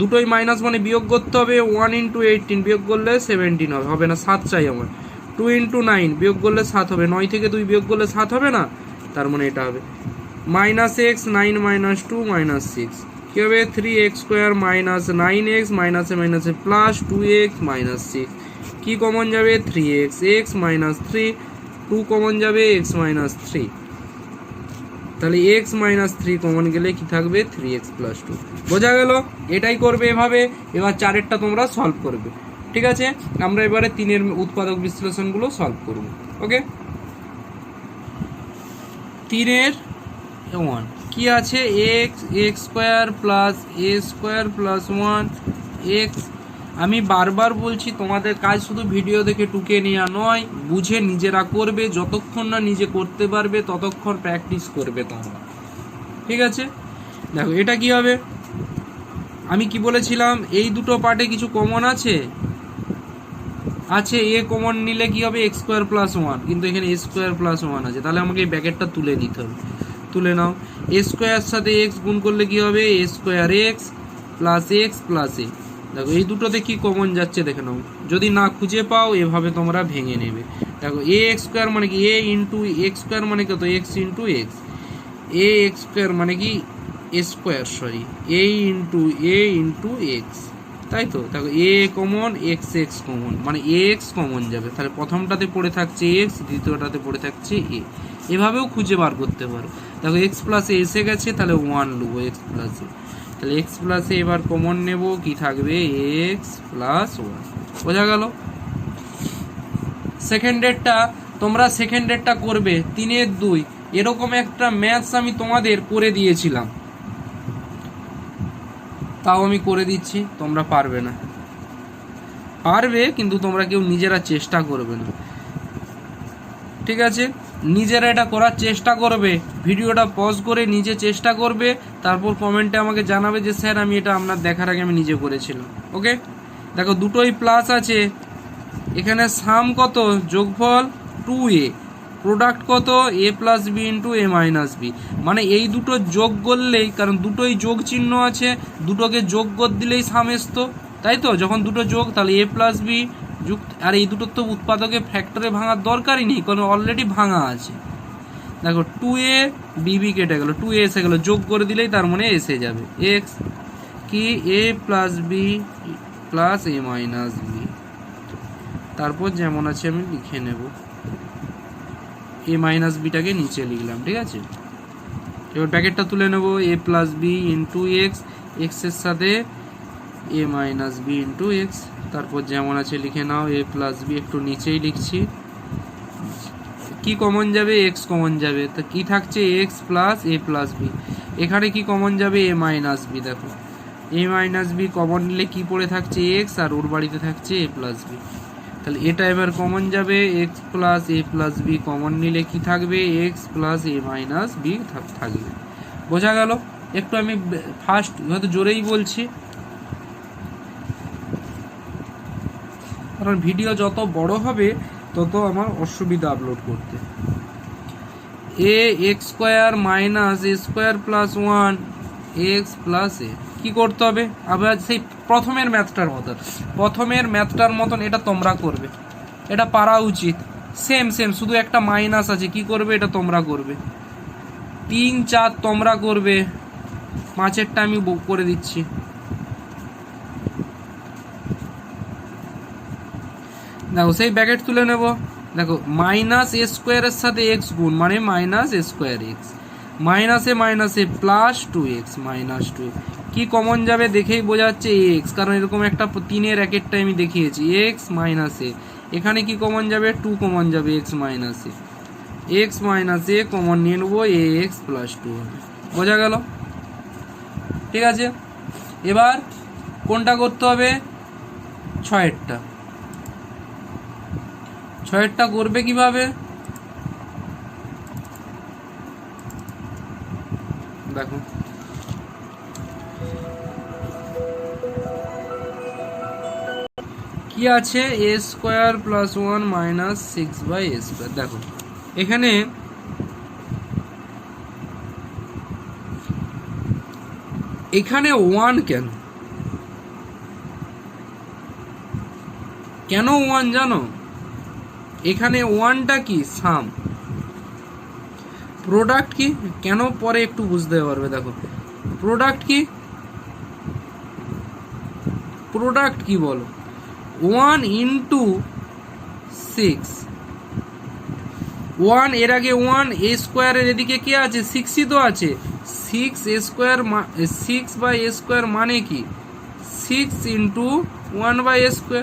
দুটোই মাইনাস মানে বিয়োগ করতে হবে, 1 × 18 বিয়োগ করলে 17 হবে, হবে না 7 চাই আমার। 2 × 9 বিয়োগ করলে 7 হবে, 9 থেকে 2 বিয়োগ করলে 7 হবে না, তার মানে এটা হবে -x 9 - 2 -6 কি হবে 3x স্কোয়ার মাইনাস 9x মাইনাসে মাইনাসে প্লাস 2x মাইনাস 6 কি কমন যাবে 3x, x মাইনাস 3 2 কমন যাবে x মাইনাস 3, তাহলে x মাইনাস 3 কমন গেলে কি থাকবে 3x প্লাস 2। বোঝা গেল? এটাই করবে এভাবে। এবার 4-এরটা তোমরা সলভ করবে, ঠিক আছে? আমরা এবারে 3-এর উৎপাদক বিশ্লেষণগুলো সলভ করব। ওকে, 3-এর 1 কি আছে x square plus a square plus 1 x। আমি বারবার বলছি তোমাদের কাজ শুধু ভিডিও দেখে টুকে নেওয়া নয়, বুঝে নিজেরা করবে। যতক্ষণ না নিজে করতে পারবে ততক্ষণ প্র্যাকটিস করবে তোমরা, ঠিক আছে? দেখো এটা কি হবে, আমি কি বলেছিলাম এই দুটো পার্টে কিছু কমন আছে, এ কমন নিলে কি হবে x স্কোয়ার প্লাস 1, কিন্তু এখানে a স্কোয়ার প্লাস 1 আছে, তাহলে আমাকে এই ব্র্যাকেটটা তুলে নিতে হবে। তুলে নাও, a স্কোয়ার সাথে x গুণ করলে কি হবে a square x plus x plus a। দেখো এই দুটোতে কি কমন যাচ্ছে দেখে নাও, যদি না খুঁজে পাও এভাবে তোমরা ভেঙে নেবে। দেখো a x স্কোয়ার মানে কি a ইন্টু x স্কোয়ার মানে কত x into x, a x square মানে কি a square sorry a into x, তাই তো? দেখো a কমন x কমন মানে x কমন যাবে, তাহলে প্রথমটাতে পড়ে থাকছে x, দ্বিতীয়টাতে পড়ে থাকছে a। এভাবেও খুঁজে বার করতে পারো। দেখো x প্লাস a এসে গেছে, তাহলে 1 নেবো x প্লাস a, তাহলে x প্লাস a এবার কমন নেব, কি থাকবে x প্লাস 1। বোঝা গেল? সেকেন্ডেরটা তোমরা সেকেন্ডেরটা করবে 3-এর 2। এরকম একটা ম্যাথস আমি তোমাদের করে দিয়েছিলাম, তাও আমি করে দিচ্ছি, তোমরা পারবে না, পারবে কিন্তু তোমরা কেউ নিজেরা চেষ্টা করবে না, ঠিক আছে? নিজেরা এটা করার চেষ্টা করবে, ভিডিওটা পজ করে নিজে চেষ্টা করবে, তারপর কমেন্টে আমাকে জানাবে যে স্যার আমি এটা আপনার দেখার আগে আমি নিজে করেছিলাম। ওকে, দেখো দুটোই প্লাস আছে, এখানে সাম কত যোগফল 2a, প্রোডাক্ট কত a plus b into a minus b, মানে এই দুটো যোগ করলেই, কারণ দুটোই যোগ চিহ্ন আছে, দুটোকে যোগ করে দিলেই সাম আসতো, তাই তো? যখন দুটো যোগ তাহলে a প্লাস বি যুক্ত, আর এই দুটোর তো উৎপাদকে ফ্যাক্টরে ভাঙার দরকারই নেই, কারণ অলরেডি ভাঙা আছে। দেখো 2a বি কেটে গেল, 2a এসে গেল, যোগ করে দিলেই তার মানে এসে যাবে x কি a plus b plus a minus b, তারপর যেমন আছে আমি লিখে নেব, a মাইনাস বিটাকে নিচে লিখলাম, ঠিক আছে? এবার ব্র্যাকেটটা তুলে নেব, a plus b into x, এক্সের সাথে a minus b into x, তারপর যেমন আছে লিখে নাও এ প্লাস বি, একটু নিচেই লিখছি, কি কমন যাবে এক্স কমন যাবে, তো কি থাকছে এক্স প্লাস এ প্লাস বি, এখানে কি কমন যাবে এ মাইনাস বি, দেখো এ মাইনাস বি কমন নিলে কি পড়ে থাকছে এক্স, আর ওর বাড়িতে থাকছে এ প্লাস বি, তাহলে এটা এবার কমন যাবে এক্স প্লাস এ প্লাস বি কমন নিলে কি থাকবে এক্স প্লাস এ মাইনাস বি থাকবে। বোঝা গেল? একটু আমি ফার্স্ট হয়তো জোরেই বলছি, কারণ ভিডিও যত বড় হবে তত আমার অসুবিধা আপলোড করতে। A x square minus a square plus one x plus a, কী করতে হবে আবার সেই প্রথমের ম্যাথটার মতন এটা তোমরা করবে, এটা পারা উচিত, সেম শুধু একটা মাইনাস আছে, কি করবে এটা তোমরা করবে, 3 4 তোমরা করবে, 5এরটা আমি করে দিচ্ছি। দেখো সেই ব্র্যাকেট তুলে নেব, দেখো মাইনাস এ স্কোয়ারের সাথে এক্স গুণ মানে মাইনাস এ স্কোয়ার এক্স, মাইনাসে প্লাস 2x মাইনাস 2, কি কমন যাবে দেখেই বোঝা যাচ্ছে এক্স, কারণ এরকম একটা 3-এর র্যাকেটটা আমি দেখিয়েছি, এক্স মাইনাসে, এখানে কি কমন যাবে 2 কমন যাবে এক্স মাইনাসে কমন নিয়ে নেবো এ এক্স প্লাস 2 হবে। বোঝা গেল? ঠিক আছে, এবার কোনটা করতে হবে, 6এরটা করবে কিভাবে, দেখো কি আছে a square plus 1 minus 6/a square, দেখো এখানে এখানে 1 কেন 1 জানো, এখানে 1টা কি সাম, প্রোডাক্ট কি কেন পরে একটু বুঝতে পারবে, দেখো প্রোডাক্ট কি বলো, 1 ইন্টু 6, 1 এর আগে 1, এ স্কোয়ারের এদিকে কি আছে 6ই তো আছে, 6/a² মানে কি 6 ইন্টু 1/a²,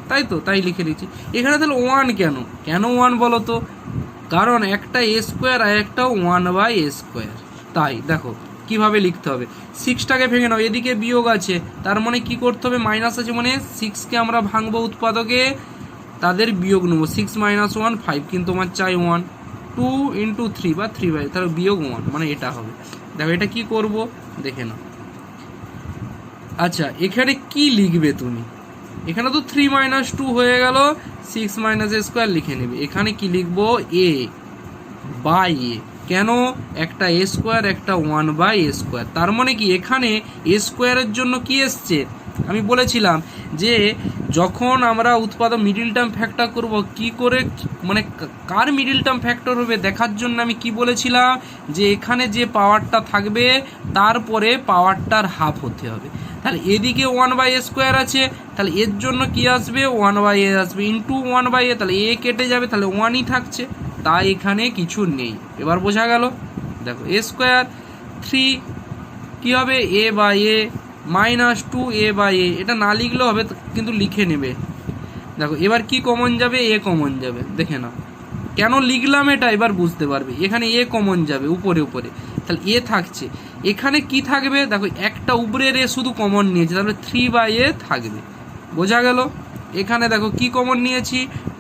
তাই তো, তাই লিখে দিচ্ছি এখানে। তাহলে 1 কেন 1 বলো তো, কারণ একটা এ স্কোয়ার আর একটা 1/a², তাই দেখো কিভাবে লিখতে হবে, 6টাকে ভেঙে নাও, এদিকে বিয়োগ আছে, তার মানে কি করতে হবে মাইনাস আছে মানে 6কে আমরা ভাঙবো উৎপাদকে, তাদের বিয়োগ নেবো, 6 - 1 5, কিন্তু আমার চাই 1, 2 ইন্টু 3 বা 3/, তাহলে বিয়োগ 1 মানে এটা হবে। দেখো এটা কি করব দেখে নাও। আচ্ছা এখানে কি লিখবে তুমি, এখানে তো 3 - 2 হয়ে গেল, 6 - a² লিখে নেবে, এখানে কি লিখবো a বাই এ, কেন একটা এ স্কোয়ার একটা 1/a², তার মানে কি এখানে এ স্কোয়ারের জন্য কি এসছে, আমি বলেছিলাম যে যখন আমরা উৎপাদক মিডিল টার্ম ফ্যাক্টর করব কি করে, মানে কার মিডিল টার্ম ফ্যাক্টর হবে দেখার জন্য আমি কি বলেছিলাম যে এখানে যে পাওয়ারটা থাকবে তারপরে পাওয়ারটার হাফ হতে হবে, তাহলে এদিকে 1/a² আছে, তাহলে এর জন্য কি আসবে 1/a আসবে, ইন্টু 1/a, তাহলে এ কেটে যাবে, তাহলে 1ই থাকছে, তাই এখানে কিছু নেই। এবার বোঝা গেল? দেখো এ স্কোয়ার 3 কি হবে a/a মাইনাস 2a/a, এটা না লিখলেও হবে কিন্তু লিখে নেবে। দেখো এবার কি কমন যাবে, এ কমন যাবে, দেখে নাও কেন লিখলাম এটা এবার বুঝতে পারবে, এখানে এ কমন যাবে উপরে, তাহলে এ থাকছে, এখানে কি থাকবে দেখো একটা উপরের এ শুধু কমন নিয়েছে, তাহলে 3/a থাকবে। বোঝা গেল? এখানে দেখো কি কমন নিয়েছি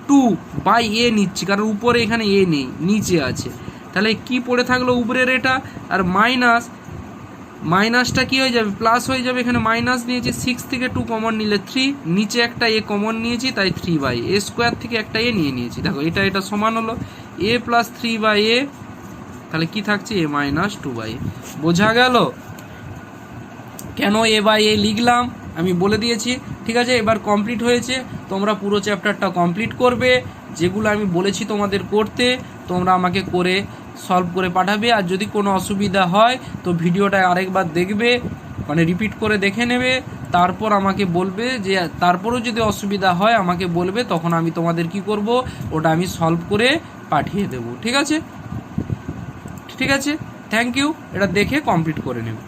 2/a নিচ্ছি, কারণ উপরে এখানে এ নেই নিচে আছে, তাহলে কি পড়ে থাকলো উপরের এটা, আর মাইনাসটা কি হয়ে যাবে প্লাস হয়ে যাবে, এখানে মাইনাস নিয়েছি, 6 থেকে 2 কমন নিলে 3, নিচে একটা এ কমন নিয়েছি তাই 3/a² থেকে একটা এ নিয়েছি, দেখো এটা সমান হলো a প্লাস 3/a, তাহলে কি থাকছে a মাইনাস 2/a। বোঝা গেল কেন a/a লিখলাম আমি বলে দিয়েছি, ঠিক আছে। এবার কমপ্লিট হয়েছে, তোমরা পুরো চ্যাপ্টারটা কমপ্লিট করবে, যেগুলো আমি বলেছি তোমাদের করতে তোমরা আমাকে করে সলভ করে পাঠাবে, আর যদি কোনো অসুবিধা হয় তো ভিডিওটা আরেকবার দেখবে, মানে রিপিট করে দেখে নেবে, তারপর আমাকে বলবে, যে তারপরও যদি অসুবিধা হয় আমাকে বলবে, তখন আমি তোমাদের কি করব ওটা আমি সলভ করে পাঠিয়ে দেব, ঠিক আছে। থ্যাংক ইউ, এটা দেখে কমপ্লিট করে নেবে।